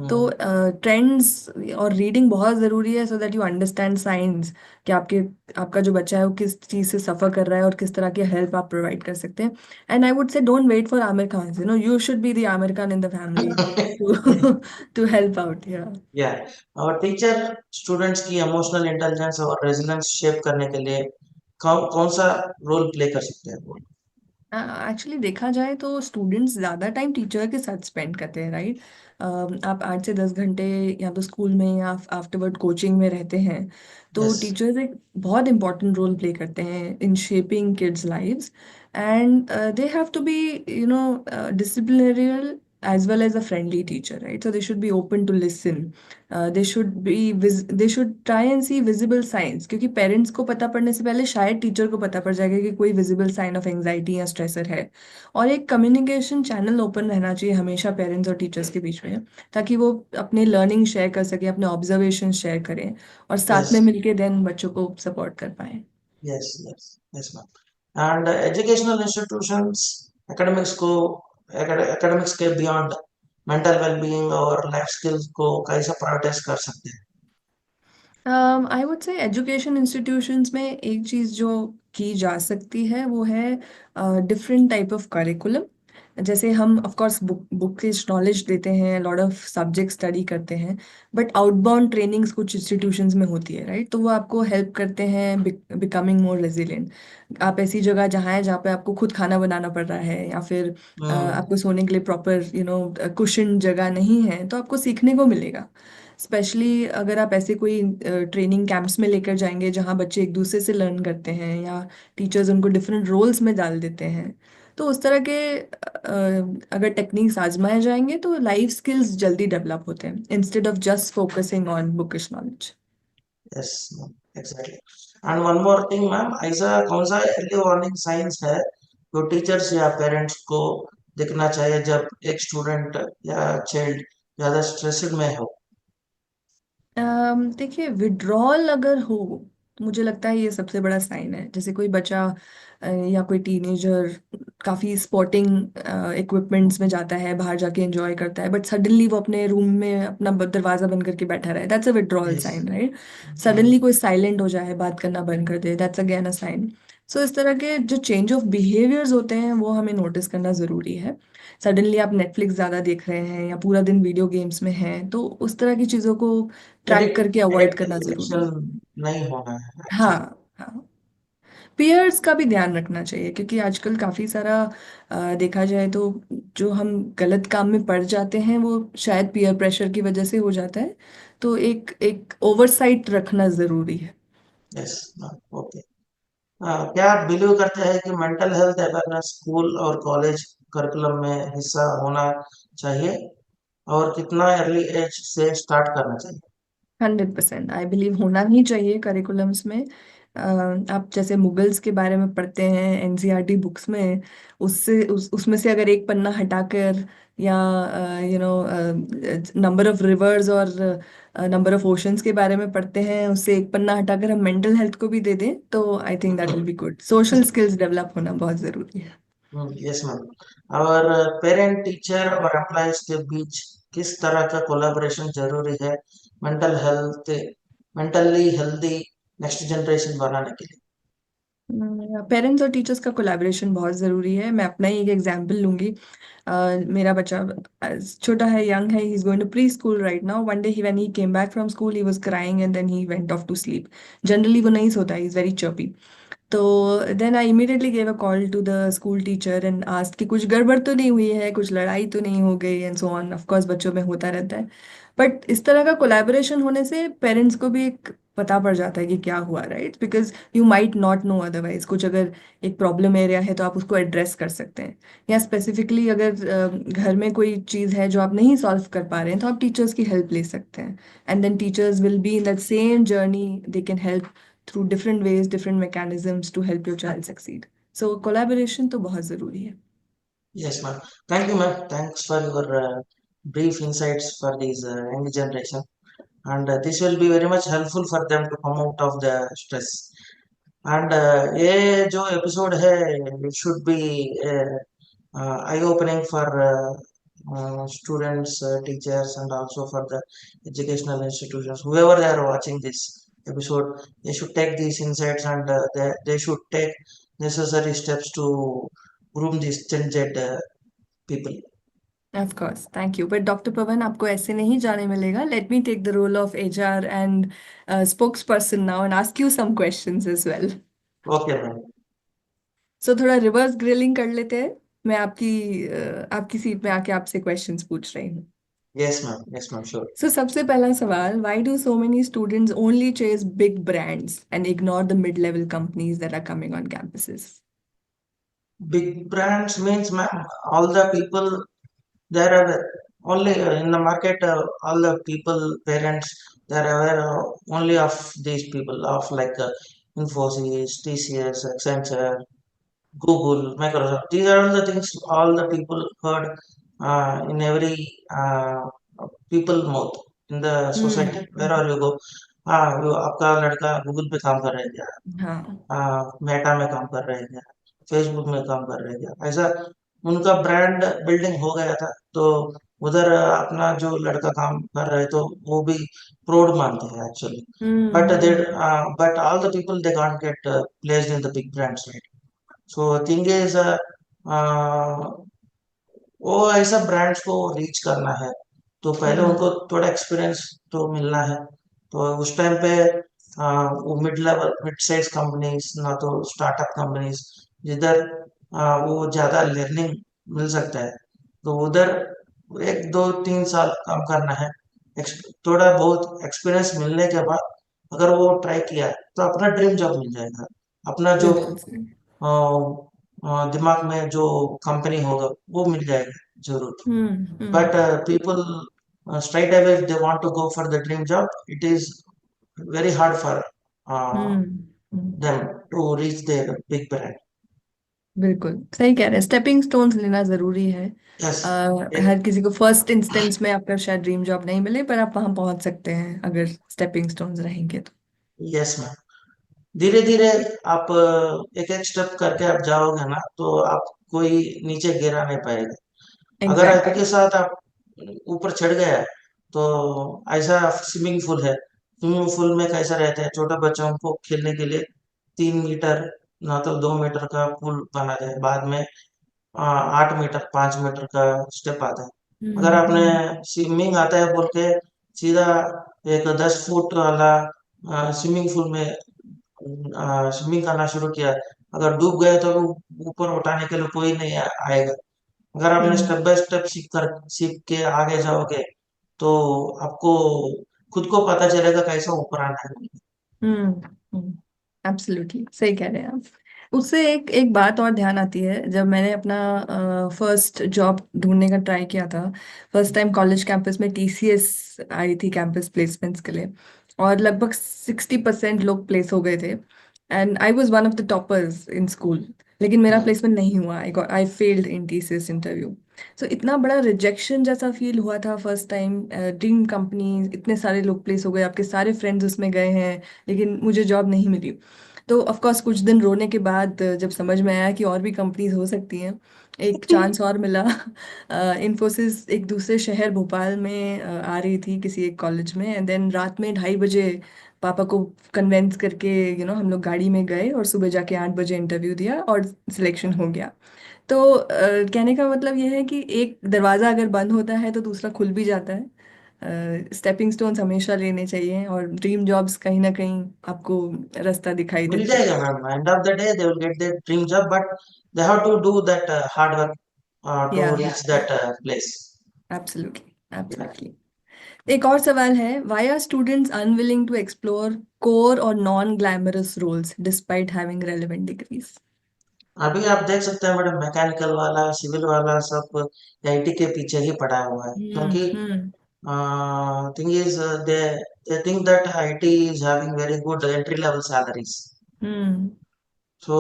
तो Hmm. ट्रेंड्स और रीडिंग बहुत ज़रूरी है, so that you understand science कि आपका जो बच्चा है वो किस चीज़ से सफ़र कर रहा है और किस तरह की हेल्प आप प्रोवाइड कर सकते हैं। And I would say don't wait for Aamir Khan, you should be the Aamir Khan in the family to to help out. Yeah Yeah, और टीचर स्टूडेंट्स की इमोशनल इंटेलिजेंस और रेजिलियंस शेप करने के लिए कौन कौन सा रोल प्ले कर सकते हैं वो। एक्चुअली देखा जाए तो स्टूडेंट्स ज़्यादा टाइम टीचर के साथ स्पेंड करते हैं, राइट? आप 8 से 10 घंटे या तो स्कूल में या आफ्टरवर्ड कोचिंग में रहते हैं। तो यस। टीचर्स एक बहुत इंपॉर्टेंट रोल प्ले करते हैं in shaping kids lives, and they have to be disciplinarian as well as a friendly teacher, right? So they should be open to listen. They should try and see visible signs, क्योंकि parents को पता पड़ने से पहले शायद teacher को पता पड़ जाएगा कि कोई विजिबल साइन ऑफ एंजाइटी या स्ट्रेसर है। और एक कम्युनिकेशन चैनल ओपन रहना चाहिए हमेशा पेरेंट्स और टीचर्स के बीच में, ताकि वो अपने लर्निंग शेयर कर सके, अपने ऑब्जर्वेशन शेयर करें और साथ यस। में मिलके देन बच्चों को सपोर्ट कर पाए। Yes. Yes. Yes ma'am. And educational institutions academics को एकेडमिक्स के बियॉन्ड मेंटल वेलबीइंग और लाइफ स्किल्स को कैसे प्रायोरिटाइज कर सकते हैं। आई वुड से एजुकेशन इंस्टीट्यूशंस में एक चीज़ जो की जा सकती है वो है डिफरेंट टाइप ऑफ करिकुलम। जैसे हम ऑफ कोर्स बुकिश नॉलेज देते हैं, लॉट ऑफ सब्जेक्ट स्टडी करते हैं, बट आउटबाउंड ट्रेनिंग्स कुछ इंस्टीट्यूशंस में होती है, राइट? तो वो आपको हेल्प करते हैं बिकमिंग मोर रेजिलिएंट। आप ऐसी जगह जहाँ है जहाँ पे आपको खुद खाना बनाना पड़ रहा है, या फिर हम्म। आपको सोने के लिए प्रॉपर कुशन जगह नहीं है, तो आपको सीखने को मिलेगा। स्पेशली अगर आप ऐसे कोई ट्रेनिंग कैंप्स में लेकर जाएंगे जहाँ बच्चे एक दूसरे से लर्न करते हैं या टीचर्स उनको डिफरेंट रोल्स में डाल देते हैं, तो उस तरह के अगर टेक्निक्स आजमाए जाएंगे तो लाइफ स्किल्स जल्दी डेवलप होते हैं instead of just focusing on bookish knowledge. Yes exactly. And one more thing ma'am, ऐसा कौन सा अर्ली वार्निंग साइंस है जो टीचर्स या पेरेंट्स को देखना चाहिए जब एक स्टूडेंट या चाइल्ड ज्यादा स्ट्रेस्ड में हो। देखिए, विड्रॉल अगर हो तो मुझे लगता है ये सबसे बड़ा साइन है। जैसे कोई बच्चा या कोई टीनेजर काफी स्पोर्टिंग इक्विपमेंट्स में जाता है, बाहर जाके एंजॉय करता है, बट सडनली वो अपने रूम में अपना दरवाजा बंद करके बैठा रहे, that's a withdrawal yes. Sign, right? Suddenly कोई साइलेंट हो जाए, बात करना बंद कर दे, that's again a sign. So इस तरह के जो चेंज ऑफ बिहेवियर्स होते हैं वो हमें नोटिस करना जरूरी है। सडनली आप नेटफ्लिक्स ज्यादा देख रहे हैं या पूरा दिन वीडियो गेम्स में हैं, तो उस तरह की चीजों को ट्रैक करके अवॉइड करना जरूरी एडिक्शन है। नहीं होना है हाँ। एक्चुअली। हाँ। पीयर्स का भी ध्यान रखना चाहिए, क्योंकि आजकल काफी सारा देखा जाए तो जो हम गलत काम में पड़ जाते हैं वो शायद पीयर प्रेशर की वजह से हो जाता है। तो एक एक ओवरसाइट रखना जरूरी है। यस। ओके। क्या आप बिलीव करते हैं कि मेंटल हेल्थ अवेयरनेस स्कूल और कॉलेज करिकुलम में हिस्सा होना चाहिए, और कितना अर्ली एज से स्टार्ट करना चाहिए? 100% आई बिलीव होना ही चाहिए करिकुलम्स में। आप जैसे मुगल्स के बारे में पढ़ते हैं एनसीईआरटी बुक्स में, उसमें से अगर एक पन्ना हटाकर, या नंबर ऑफ रिवर्स और नंबर ऑफ ओशंस के बारे में पढ़ते हैं, उससे एक पन्ना हटाकर हम मेंटल हेल्थ को भी दे दें तो I think that will be good. Social skills develop होना बहुत जरूरी है। Yes ma'am. और पेरेंट टीचर और एम्प्लॉयज के बीच किस तरह का कोलैबोरेशन जरूरी है mental health mentally healthy next generation बनाने के लिए? पेरेंट्स और टीचर्स का कोलैबोरेशन बहुत ज़रूरी है। मैं अपना ही एक एग्जांपल लूंगी। मेरा बच्चा छोटा है, यंग है, he is going to preschool right now. One day he when he came back from school he was crying and then he went off to sleep. Generally वो नहीं सोता, ही इज वेरी चर्पी। तो then I immediately gave a call to the school teacher and asked कि कुछ गड़बड़ तो नहीं हुई है, कुछ लड़ाई तो नहीं हो गई, and so on. Of course बच्चों में होता रहता है, बट इस तरह का कोलैबोरेशन होने से पेरेंट्स को भी एक पता पड़ जाता है कि क्या हुआ, right? Because you might not know otherwise. कुछ अगर एक प्रॉब्लम एरिया है तो आप उसको एड्रेस कर सकते हैं। या स्पेसिफिकली अगर घर में कोई चीज़ है जो आप नहीं सॉल्व कर पा रहे हैं तो आप टीचर्स की हेल्प ले सकते हैं। And then teachers will be in that same journey, they can help through different ways, different mechanisms to help your child succeed. So collaboration तो बहुत ज़रूरी है। Yes, ma'am. Thank you, ma'am. Thanks for your brief insights for this young generation, and this will be very much helpful for them to come out of the stress. And ये जो episode है, it should be eye opening for students, teachers, and also for the educational institutions. Whoever they are watching this episode, they should take these insights, and they should take necessary steps to groom these Gen Z people. Of course, thank you. But doctor Pawan, आपको ऐसे नहीं जाने मिलेगा। Let me take the role of HR and spokes person now and ask you some questions as well. Okay, ma'am. So थोड़ा reverse grilling कर लेते हैं। मैं आपकी सीट में आके आपसे क्वेश्चंस पूछ रही हूँ। Yes, ma'am. Yes, ma'am. Sure. सो सबसे पहला सवाल, why do so many students only chase big brands and ignore the mid level companies that are coming on campuses? Big brands means, ma'am, all the people there are only in the market. All the people, parents, they are aware only of these people of like Infosys, TCS, Accenture, Google, Microsoft. These are all the things all the people heard in every people mouth in the society. Wherever you go, आपका लड़का Google पे काम कर रहा है क्या? हाँ। Meta में काम कर रहे हैं, फेसबुक में काम कर रहे हैं, ऐसा उनका ब्रांड बिल्डिंग हो गया था। तो उधर अपना जो लड़का काम कर रहे तो वो भी प्राउड मानते हैं actually. But they hmm. But all the people they can't get placed in the big brands, right? So thing is वो ऐसा ब्रांड्स को रीच करना है, तो पहले हम्म। उनको थोड़ा एक्सपीरियंस तो मिलना है। तो उस टाइम पे वो mid level mid size companies, ना तो स्टार्टअप कंपनीज, जिधर वो ज्यादा लर्निंग मिल सकता है, तो उधर 1 2 3 साल काम करना है। थोड़ा बहुत एक्सपीरियंस मिलने के बाद अगर वो ट्राई किया तो अपना ड्रीम जॉब मिल जाएगा। अपना जो बिल्कुल सही। दिमाग में जो कंपनी होगा वो मिल जाएगा जरूर। हम्म। But people straight away, if they want to go for the dream job, it is very hard for uh, hmm. Hmm. them to reach their big brand. बिल्कुल सही कह रहे हैं, स्टेपिंग स्टोन्स लेना जरूरी है। Yes. हर किसी को फर्स्ट इंस्टेंस में आपका शायद ड्रीम जॉब नहीं मिले, पर आप वहां पहुंच सकते हैं अगर स्टेपिंग स्टोन्स रहेंगे तो। Yes ma'am. धीरे धीरे आप एक एक स्टेप करके आप जाओगे ना, तो आप कोई नीचे गिरा नहीं पाएगा। अगर एग्जैक्टली। आपके साथ आप ऊपर चढ़ गया, तो ऐसा स्विमिंग पूल है, स्विमिंग पूल में कैसा रहता है, छोटे बच्चों को खेलने के लिए 3 मीटर ना तो 2 मीटर का पूल बना है, बाद में 8 मीटर 5 मीटर का स्टेप आता है। अगर आपने हम्म। स्विमिंग आता है बोल के सीधा एक 10 फुट वाला स्विमिंग पूल में स्विमिंग करना शुरू किया, अगर डूब गए तो ऊपर उठाने के लिए कोई नहीं आएगा। अगर आपने हम्म स्टेप बाय स्टेप सीख के आगे जाओगे तो आपको खुद को पता चलेगा कैसे ऊपर आना है। हम्म एब्सोल्युटली सही कह रहे हैं आप। उससे एक एक बात और ध्यान आती है, जब मैंने अपना फर्स्ट जॉब ढूंढने का ट्राई किया था, फर्स्ट टाइम कॉलेज कैंपस में टीसीएस आई थी कैंपस प्लेसमेंट्स के लिए, और लगभग 60% लोग प्लेस हो गए थे, and I was one of the toppers in school. लेकिन मेरा हम्म। प्लेसमेंट नहीं हुआ, I failed in TCS interview. So इतना बड़ा रिजेक्शन जैसा फील हुआ था फर्स्ट टाइम। ड्रीम कंपनी, इतने सारे लोग प्लेस हो गए, आपके सारे फ्रेंड्स उसमें गए हैं, लेकिन मुझे जॉब नहीं मिली। तो ऑफ कोर्स कुछ दिन रोने के बाद जब समझ में आया कि और भी कंपनीज हो सकती हैं, एक चांस और मिला। इन्फोसिस एक दूसरे शहर भोपाल में आ रही थी किसी एक कॉलेज में, एंड देन रात में 2:30 बजे पापा को कन्वेंस करके हम लोग गाड़ी में गए और सुबह जाके 8 बजे इंटरव्यू दिया और सिलेक्शन हो गया। तो कहने का मतलब यह है कि एक दरवाजा अगर बंद होता है तो दूसरा खुल भी जाता है। स्टेपिंग स्टोन्स हमेशा लेने चाहिए, और ड्रीम जॉब्स कहीं ना कहीं आपको रास्ता दिखाई मिल देते हैं। जाएगा ma'am, end of the day they will get their dream job, but they have to do that hard work या to reach that place. Absolutely absolutely. एक और सवाल है, why are students unwilling to explore core और non glamorous roles despite having relevant degrees? अभी आप देख सकते हैं मैडम, मैकेनिकल वाला, सिविल वाला सब आईटी के पीछे ही पड़ा हुआ है, क्योंकि हम्म thing is they think that IT is having very good entry level salaries. Hmm So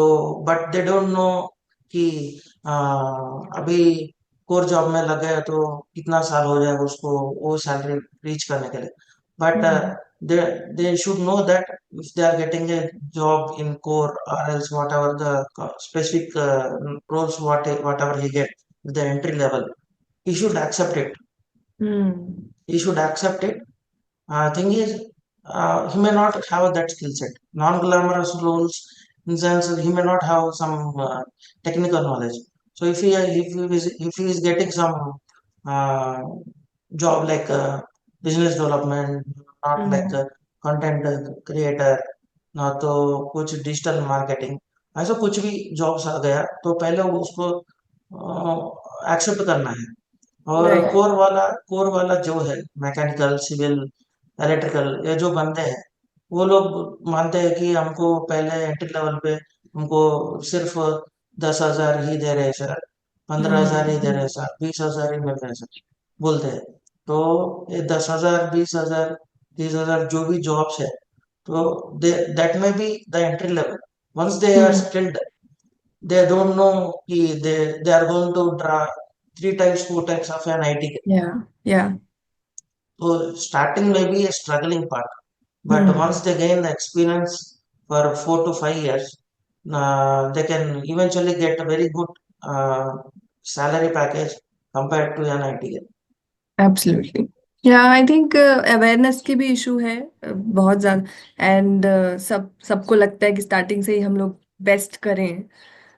but they don't know कि अभी कोर जॉब में लगे तो कितना साल हो जाएगा उसको वो सैलरी रीच करने के लिए। But hmm they they should know that if they are getting a job in core or else whatever the specific roles whatever he get the entry level, he should accept it. Hmm He should accept it. Thing is, he may not have that skill set. Non-glamorous roles, in sense he may not have some technical knowledge. So if he is getting some uh, job like business development, not like hmm content creator, ना तो कुछ digital marketing, ऐसा कुछ भी jobs आ गया तो पहले वो उसको एक्सेप्ट करना है। और राइट। कोर वाला जो है, मैकेनिकल, सिविल, इलेक्ट्रिकल, ये जो बंदे हैं वो लोग मानते हैं कि हमको पहले एंट्री लेवल पे हमको सिर्फ 10,000 ही दे रहे हैं सर, 15,000 ही दे रहे हैं हम्म सर, 20,000 ही मिल रहे हैं सर, बोलते हैं। तो ये 10,000, 20,000, 30,000 जो भी जॉब्स है, तो that may be the entry level. Once they are hmm skilled, they don't know कि they are going to draw 3 types 4 types of an IT. या या So starting may be a struggling part, but hmm once they gain the experience for 4 to 5 years, they can eventually get a very good uh, salary package compared to an IT. Absolutely. या I think awareness की भी issue है बहुत ज्यादा, and सबको लगता है कि स्टार्टिंग से ही हम लोग बेस्ट करें।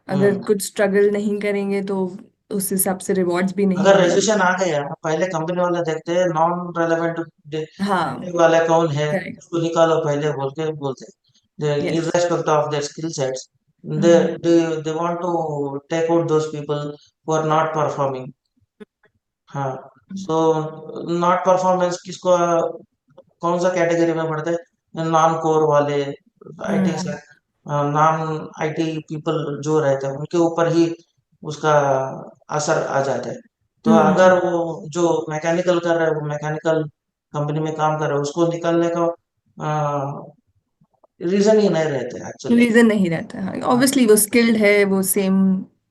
अगर हम्म। कुछ स्ट्रगल नहीं करेंगे तो उस हिसाब से रिवॉर्ड्स भी नहीं अगर मिलेंगे। रेजिस्ट्रेशन आ गया, पहले कंपनी वाले देखते हैं नॉन हाँ, रेलेवेंट वाला कौन है, करेक्ट। उसको निकालो पहले बोल के बोलते हैं, yes. irrespective of their skill sets, they hmm they they want to take out those people who are not performing। हाँ। सो नॉट परफॉर्मेंस किसको, कौन सा कैटेगरी में पड़ते हैं? नॉन कोर वाले, आईटी से हम्म नॉन आईटी पीपल जो रहते हैं उनके ऊपर ही उसका असर आ जाता है। तो अगर हम्म वो जो मैकेनिकल कर रहा है, वो मैकेनिकल कंपनी में काम कर रहा है, उसको निकलने का रीजन ही नहीं रहते एक्चुअली। रीजन नहीं रहता है, ऑब्वियसली वो स्किल्ड है, वो सेम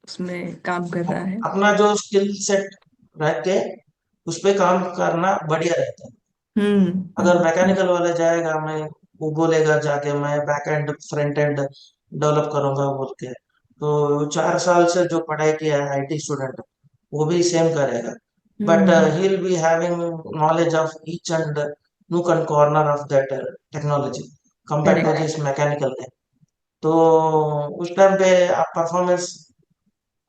उसमें काम कर रहा है। अपना जो स्किल सेट रख के उस पे काम करना बढ़िया रहता है। हम्म अगर हम्म मैकेनिकल वाला जाएगा, मैं वो बोलेगा जाके मैं back and front end develop करूंगा बोल के, तो 4 साल से जो पढ़ाई किया है आईटी स्टूडेंट, वो भी सेम करेगा, but hmm he will be having knowledge of each and nook and corner of that technology compare to correct. This mechanical है। तो उस टाइम पे आप परफॉर्मेंस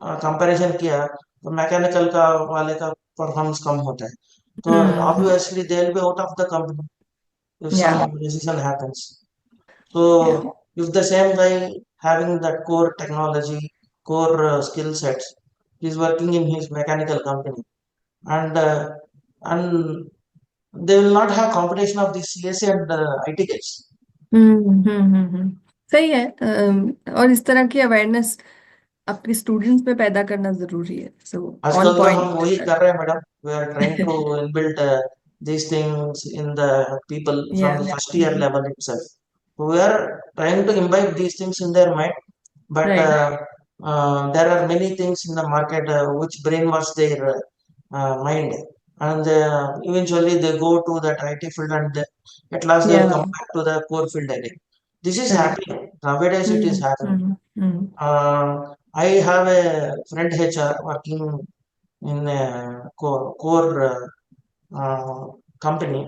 कंपैरिजन किया तो मैकेनिकल का वाले का परफॉर्मेंस कम होता है, तो हम्म obviously they'll be out of the company if या some decision happens. So या if the same guy having that core technology, core skill sets, is working in his mechanical company, and they will not have competition of the CSA and IT guys. सही है। और इस तरह की awareness अपने students पे पैदा करना जरूरी है। सो ऑन आजकल तो हम पॉइंट। वही कर रहे हैं madam, we are trying to inbuilt these things in the people from या। the first year level itself. We are trying to imbibe these things in their mind, but right. there are many things in the market which brainwash their mind, and eventually they go to that IT field, and at last they या। will come back to the core field again. This is correct. happening nowadays. It is happening. Hmm. I have a friend HR working in a core uh, company.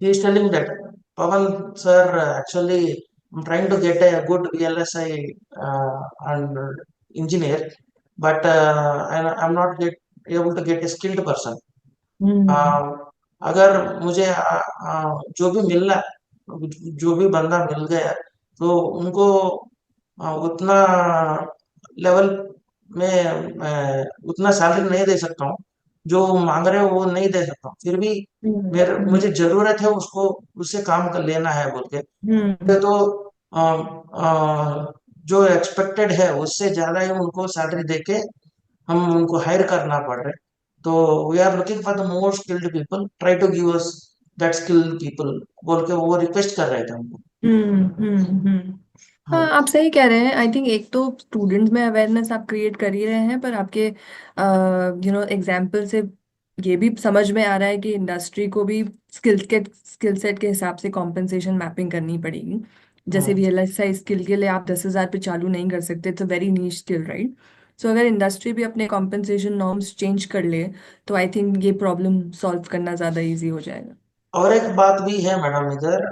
He is telling that, Pavan sir, actually, I'm trying to get a good VLSI and engineer, but I'm not able to get a skilled person. Hmm. uh, अगर मुझे जो भी मिलना, जो भी बंदा मिल गया, तो उनको उतना लेवल में उतना सैलरी नहीं दे सकता हूँ, जो मांग रहे हो वो नहीं दे सकता हूँ, फिर भी मेरे हम्म। मुझे जरूरत है उसको, उससे काम कर लेना है बोल के। हम्म। तो जो एक्सपेक्टेड है उससे ज्यादा ही उनको सैलरी देके हम उनको हायर करना पड़ रहा है। तो we are looking for the more skilled people, try to give us that skilled people बोल के वो रिक्वेस्ट कर रहे थे हमको। हाँ, हाँ। आप सही कह रहे हैं। आई थिंक एक तो स्टूडेंट्स में अवेयरनेस आप क्रिएट कर ही रहे हैं, पर आपके एग्जाम्पल से ये भी समझ में आ रहा है कि इंडस्ट्री को भी स्किल सेट के हिसाब से कॉम्पेंसेशन मैपिंग करनी पड़ेगी। जैसे हम्म। VLSI स्किल के लिए आप 10,000 पे चालू नहीं कर सकते। It's a very niche skill, right? So अगर इंडस्ट्री भी अपने कॉम्पेंसेशन नॉर्म्स चेंज कर ले, तो आई थिंक ये प्रॉब्लम सॉल्व करना ज़्यादा इजी हो जाएगा। और एक बात भी है मैडम इधर,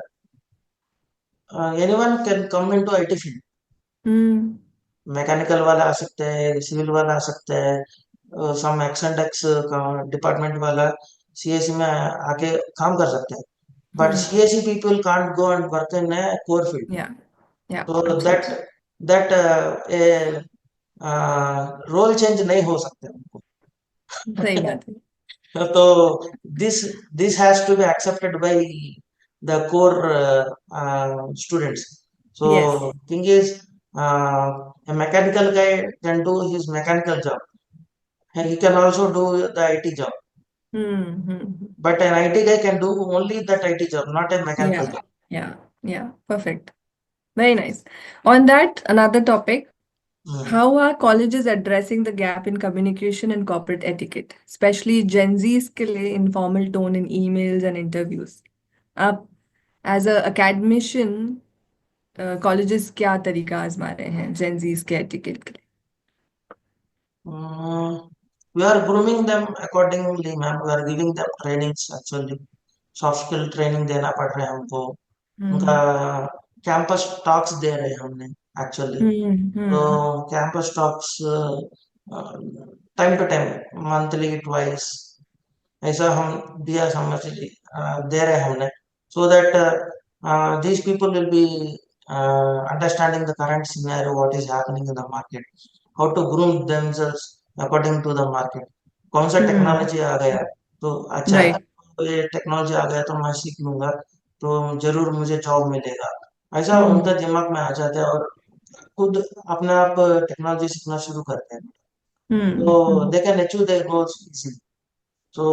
anyone can come into IT field. Hmm. Mechanical वाला आ सकता है, सिविल वाला आ सकता है, सम एक्स एंड एक्स का डिपार्टमेंट वाला सीएससी में आके काम कर सकता है, but hmm. CSC people can't go and work in a core field. Yeah. Yeah. तो that absolutely. That a role change नहीं हो सकते उनको। सही बात है। तो this this has to be accepted by the core students. Yes. So thing is, a mechanical guy can do his mechanical job, and he can also do the IT job, hmm. but an IT guy can do only that IT job, not a या। mechanical job. या। या। Perfect. Very nice. On that another topic, Hmm. how are colleges addressing the gap in communication and corporate etiquette, especially Gen Z's के लिए informal tone in emails and interviews? आप as a academician colleges क्या तरीका आजमा रहे हैं Gen Z's के etiquette के We are grooming them accordingly, ma'am. We are giving them trainings actually. Soft skill training देना पड़ रहा है हमको, उनका लिए? कैंपस टॉक्स दे रहे हैं हमने एक्चुअली। तो हम्म। Campus talks time to time, monthly twice, ऐसा हम दिया समझ दे रहे हैं हमने, so that these people will be understanding the current scenario, what is happening in the market, how to groom themselves according to the market, कौन सा हम्म। टेक्नोलॉजी आ गया, तो अच्छा राइट। तो ये टेक्नोलॉजी आ गया तो मैं सीख लूंगा, तो जरूर मुझे जॉब मिलेगा, ऐसा हम्म। उनका दिमाग में आ जाता है, और खुद अपने आप टेक्नोलॉजी सीखना शुरू करते हैं, तो हम्म। They can achieve their goals. So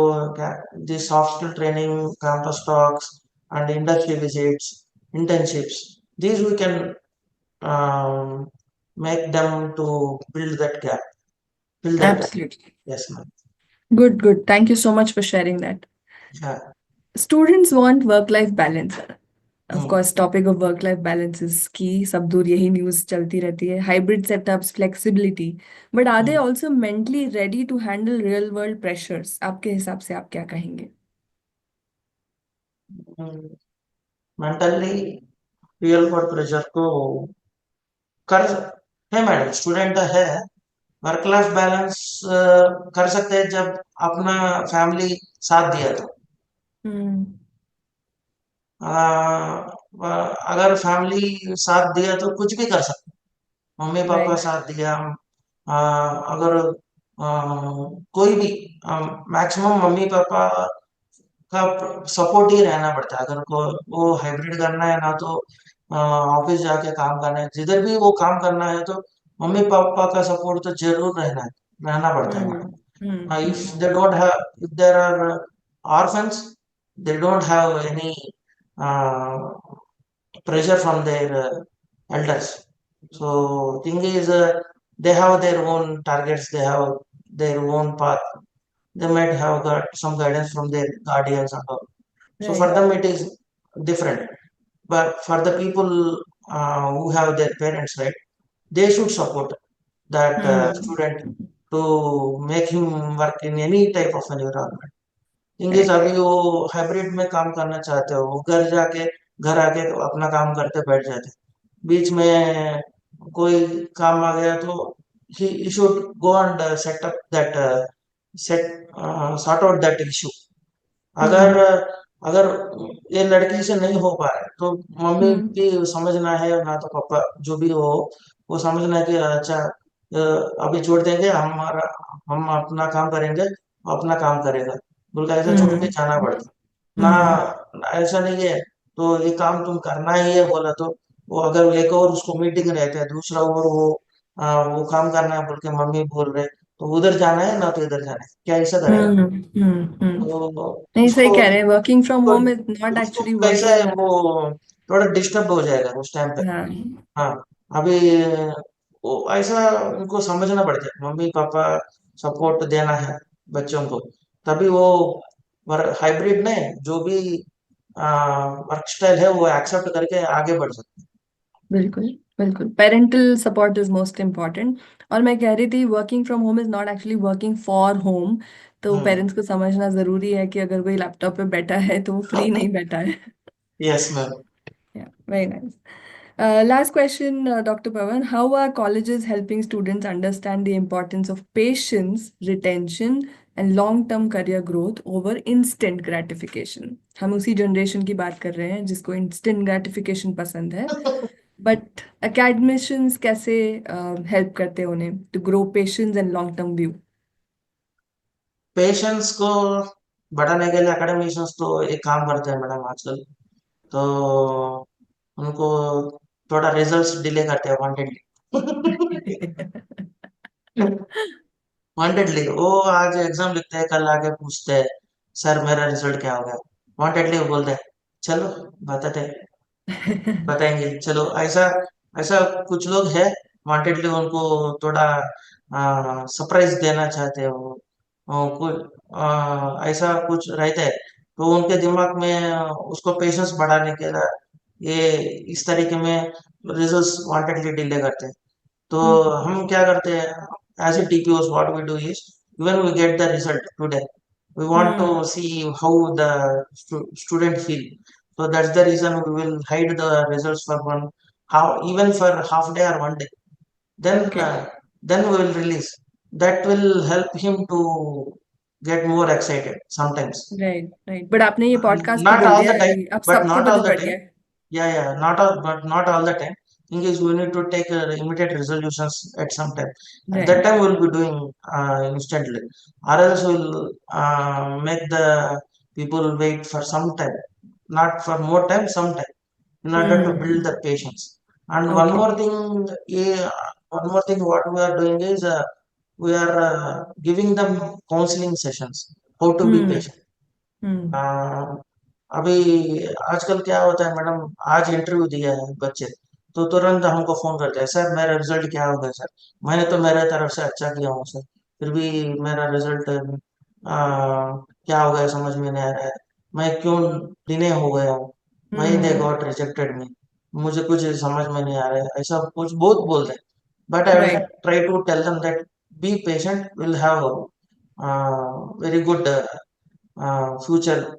the soft skill training, campus talks, and industry visits, internships, these we can um, make them to build that gap, fill that gap. Absolutely. Yes, ma'am. Good, good. Thank you so much for sharing that. Yeah. Students want work-life balance. Of Hmm. course, topic of work-life balance is key. सब दूर यही news चलती रहती है. Hybrid setups, flexibility. But are they Hmm. also mentally ready to handle real-world pressures? आपके हिसाब से आप क्या कहेंगे? मेंटली रियल वर्ल्ड प्रेशर को कर है मैडम, स्टूडेंट है, वर्क लाइफ बैलेंस कर सकते हैं जब अपना फैमिली साथ दिया तो। हम्म। अगर फैमिली साथ दिया तो कुछ भी कर सकते। Mummy papa right. साथ दिया, अगर कोई भी, मैक्सिमम मम्मी पापा का सपोर्ट ही रहना पड़ता है। अगर को वो हाइब्रिड करना है ना, तो ऑफिस जाके काम करना है, जिधर भी वो काम करना है, तो मम्मी पापा का सपोर्ट तो जरूर रहना पड़ता है hmm madam. If hmm they don't have, if there are orphans, they don't have any pressure from their elders. So thing is, they have their own targets, they have their own path. They might have got some guidance from their guardians and all. So for right. them it is different. But for the people who have their parents, right, they should support that hmm. student to make him work in any type of environment. English correct. अभी वो hybrid में काम करना चाहते हो, वो घर आके तो अपना काम करते बैठ जाते, बीच में कोई काम आ गया तो he should go and set up that set sort out that issue. अगर हम्म अगर ये लड़की से नहीं हो पा रहा है, तो मम्मी हम्म भी समझना है, ना तो पापा जो भी हो, वो समझना है कि अच्छा, अभी छोड़ देंगे, हम अपना काम करेंगे, वो अपना काम करेगा, बोल के ऐसा छोड़ के हम्म जाना पड़ता ना। हम्म ऐसा नहीं है, तो ये काम तुम करना ही है बोला तो, वो अगर एक और उसको मीटिंग रहता है, दूसरा और वो काम करना है बोल के मम्मी बोल रहे, तो उधर जाना है ना, तो इधर जाना है, क्या ऐसा करेगा? तो नहीं, सही उसको कह रहे हैं, वर्किंग फ्रॉम तो होम इज नॉट उसको एक्चुअली कैसे वर्किंग। वो थोड़ा डिस्टर्ब हो जाएगा उस टाइम पे। हाँ। हाँ, अभी वो ऐसा उनको समझना पड़ता है, मम्मी पापा सपोर्ट देना है बच्चों को, तभी वो हाइब्रिड में जो भी वर्क स्टाइल है वो एक्सेप्ट करके आगे बढ़ सकते बिल्कुल। बिल्कुल, parental support is most important. और मैं कह रही थी, working from home is not actually working for home. तो हैं। पेरेंट्स को समझना जरूरी है कि अगर कोई लैपटॉप पे बैठा है तो वो फ्री नहीं बैठा है। Yes ma'am. Yeah, very nice. Last question, Dr. Pawan. How are colleges helping students understand the importance of patience, retention, and long-term career growth over instant gratification? हम उसी जनरेशन की बात कर रहे हैं जिसको instant gratification पसंद है। बट academicians कैसे हेल्प करते हैं उन्हें to grow patience and long-term view? Patience को बढ़ाने के लिए एकेडमिशियंस तो एक काम करते हैं मैडम आजकल, तो उनको थोड़ा रिजल्ट्स डिले करते हैं वांटेडली। वांटेडली वो आज एग्जाम लिखते हैं, कल आके पूछते हैं सर मेरा रिजल्ट क्या हो गया, वांटेडली वो बोलते हैं चलो बताते बताएंगे, चलो ऐसा ऐसा कुछ लोग हैं, वांटेडली उनको थोड़ा सरप्राइज देना चाहते हो, कुछ ऐसा कुछ रहता है, तो उनके दिमाग में उसको पेशेंस बढ़ाने के लिए ये इस तरीके में रिजल्ट्स वांटेडली डिले करते हैं। तो हम्म। हम क्या करते हैं as a TPOs, what we do is when we get the result today, we want to hmm. see how the student feel, so that's the reason we will hide the results for one, how even for half day or one day, then okay. then we will release, that will help him to get more excited sometimes. Right right, but आपने ये podcast पे Not बोल all दिया the time, कि अब but सबको not पता all the पड़ time. गया है। Yeah, yeah, not all, but not all the time. Thing is, we need to take immediate resolutions at some time. At that right. time, we'll be doing instantly, or else we'll make the people wait for some time, not for more time, some time, in order to build the patience. And okay. one more thing, what we are doing is we are giving them counseling sessions, how to be hmm patient. हम्म हाँ, अभी आजकल क्या होता है madam, आज interview दिया है बच्चे, तो तुरंत हमको फोन करते हैं सर मेरा रिजल्ट क्या हो गया सर, मैंने तो मेरे तरफ से अच्छा किया हूँ सर, फिर भी मेरा रिजल्ट क्या हो गया समझ में नहीं आ रहा है, मैं क्यों डिले हो गया हूँ, why they hmm. Got rejected मी, मुझे कुछ समझ में नहीं आ रहा है, ऐसा कुछ बहुत बोलते हैं। But I will right. Try to tell them that be patient, will have very good future.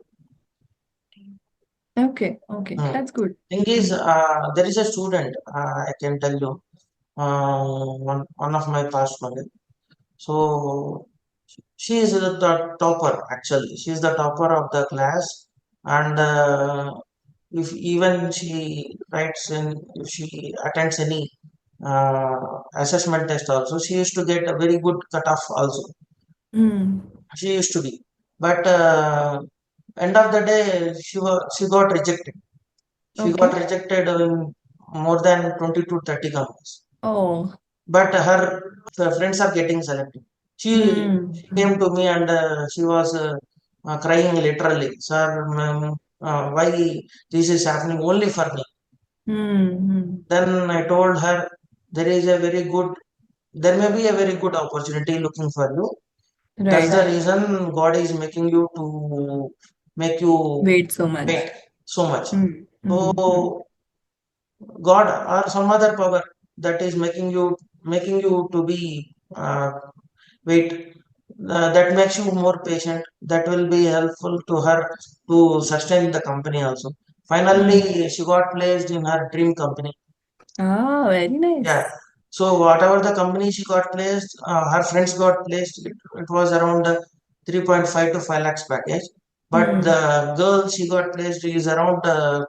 Okay okay, Hmm. That's good. Thing is, there is a student, I can tell you, one of my past colleague. So she is the topper actually. She is the topper of the class, and if even she writes in, if she attends any uh, assessment test also, she used to get a very good cutoff also. Mm. She used to be, but end of the day, she got rejected. She got Okay. rejected in more than 20 to 30 companies. Oh. But her friends are getting selected. Mm. She came to me and she was crying literally, sir, ma'am, why this is happening only for me? Mm. Then I told her there is a very good, there may be a very good opportunity looking for you. That's Right. the reason God is making you to make you Wait so much. wait so much. Mm. Mm. So God or some other power that is making you to be wait. That makes you more patient. That will be helpful to her to sustain the company also. Mm. Finally, she got placed in her dream company. Ah, very Yeah. nice. So whatever the company she got placed, her friends got placed. It was around 3.5 to 5 lakhs package. But Mm. the girl she got placed is around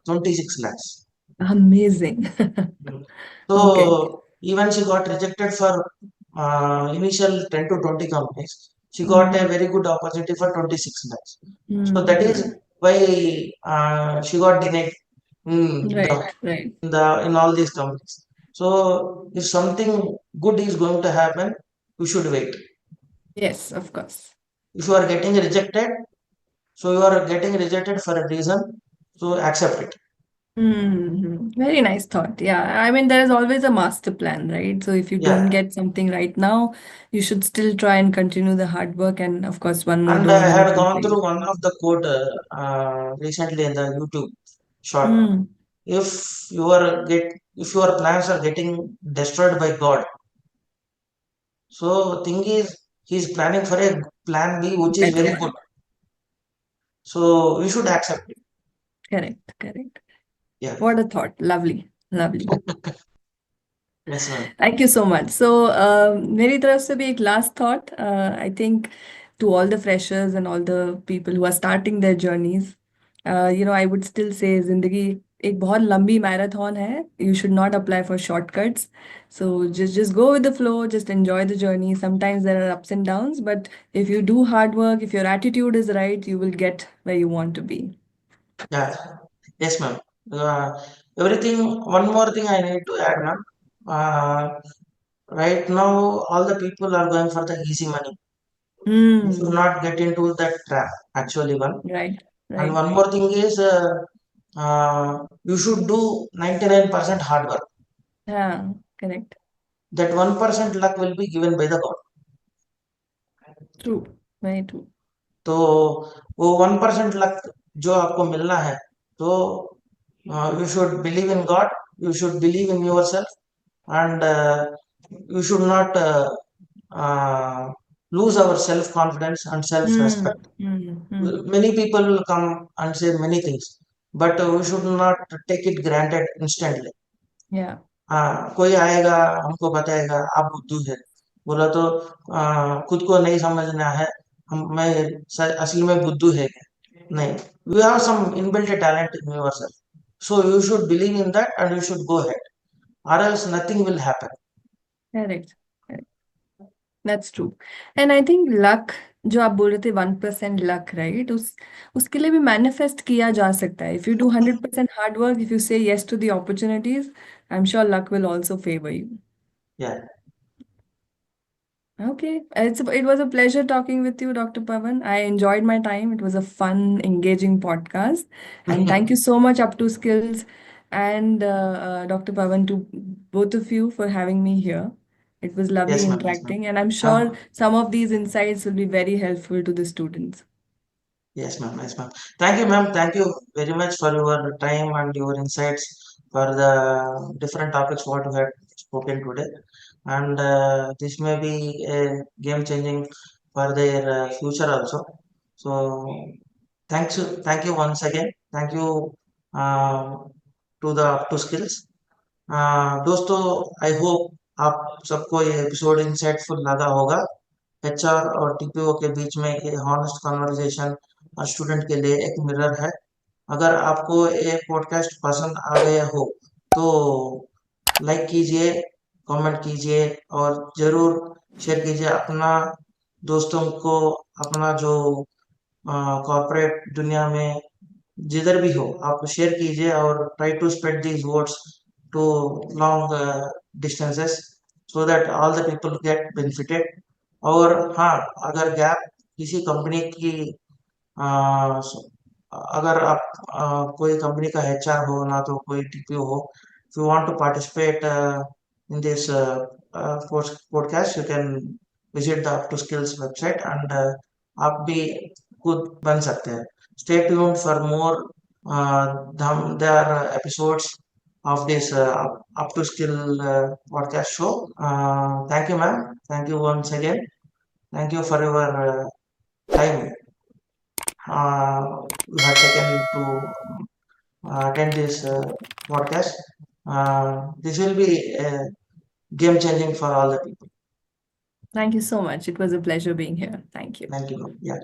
26 lakhs. Amazing. Okay. So even she got rejected for initial 10 to 20 companies. She got a Mm. very good opportunity for 26 lakhs. So that is Mm. why she got denied Right. Right. in all these companies. So if something good is going to happen, you should wait. Yes, of course. If you are getting rejected, so you are getting rejected for a reason. So accept it. Very nice thought. Yeah. I mean, there is always a master plan, right? So if you don't Yeah. get something right now, you should still try and continue the hard work. And of course, one more And door I will had open gone for you. through one of the quote recently in the YouTube short. Mm. If if your plans are getting destroyed by God, so thing is He's planning for a plan B, which is Better very good. one. So you should accept it. Correct. Correct. Yeah. What a thought. Lovely. Lovely. Yes, ma'am. Thank you so much. So, मेरी तरफ से भी एक last thought. I think to all the freshers and all the people who are starting their journeys, I would still say जिंदगी एक बहुत लंबी marathon है. You should not apply for shortcuts. So just go with the flow. Just enjoy the journey. Sometimes there are ups and downs, but if you do hard work, if your attitude is right, you will get where you want to be. Yeah. Yes, ma'am. Everything. One more thing I need to add, ma'am. Right now, all the people are going for the easy money. You should Hmm. not get into that trap. Actually, one. Right. And Right. one more thing is, you should do 99% hard work. Yeah. Correct. That 1% luck will be given by the God. True. Very true. तो वो 1% luck जो आपको मिलना है, तो you should believe in God, you should believe in your self and you should not lose our self confidence and self Hmm. respect. Hmm. Hmm. Many people will come and say many things, but we should not take it granted instantly. Yeah. हाँ, कोई आएगा हमको बताएगा आप बुद्धू है, बोला तो खुद को नहीं समझना है, असली में बुद्धू है क्या? नहीं, you have some inbuilt talent in yourself, so you should believe in that and you should go ahead, or else nothing will happen. Correct. Correct. That's true. And I think luck जो आप बोल रहे थे 1% luck, right? उसके लिए भी manifest किया जा सकता है. If you do 100% hard work, if you say yes to the opportunities, I'm sure luck will also favor you. Yeah. Okay, it was a pleasure talking with you, Dr. Pavan. I enjoyed my time. It was a fun, engaging podcast. And thank you so much, Up to Skills and Dr. Pavan, to both of you for having me here. It was lovely Yes, ma'am. Yes, ma'am. interacting, and I'm sure Um, some of these insights will be very helpful to the students. Yes, ma'am. Yes, ma'am. Thank you, ma'am. Thank you very much for your time and your insights for the different topics what we had spoken today. And this may be a game changing for their future also. So, thank you once again. Thank you uh, to the Up to Skills. दोस्तों, I hope आप सबको ये episode insightful लगा होगा. HR और TPO के बीच में ये हॉनेस्ट कन्वर्सेशन और स्टूडेंट के लिए एक मिरर है. अगर आपको ये पॉडकास्ट पसंद आ गया हो तो लाइक कीजिए, कमेंट कीजिए और जरूर शेयर कीजिए अपना दोस्तों को, अपना जो कॉर्पोरेट दुनिया में जिधर भी हो आप शेयर कीजिए और try to spread these words to long distances so that all the people get benefited. और हाँ, अगर गैप किसी कंपनी की अगर आप कोई कंपनी का एचआर हो ना तो कोई टीपीओ हो, if you want to participate in this podcast, you can visit the up to skills website and आप भी खुद बन सकते हैं। stay tuned for more there are episodes of this up to skill podcast show. Thank you, ma'am. Thank you once again. Thank you for your time you have taken to attend this podcast. This will be game changing for all the people. Thank you so much. It was a pleasure being here. Thank you. Thank you. Yeah.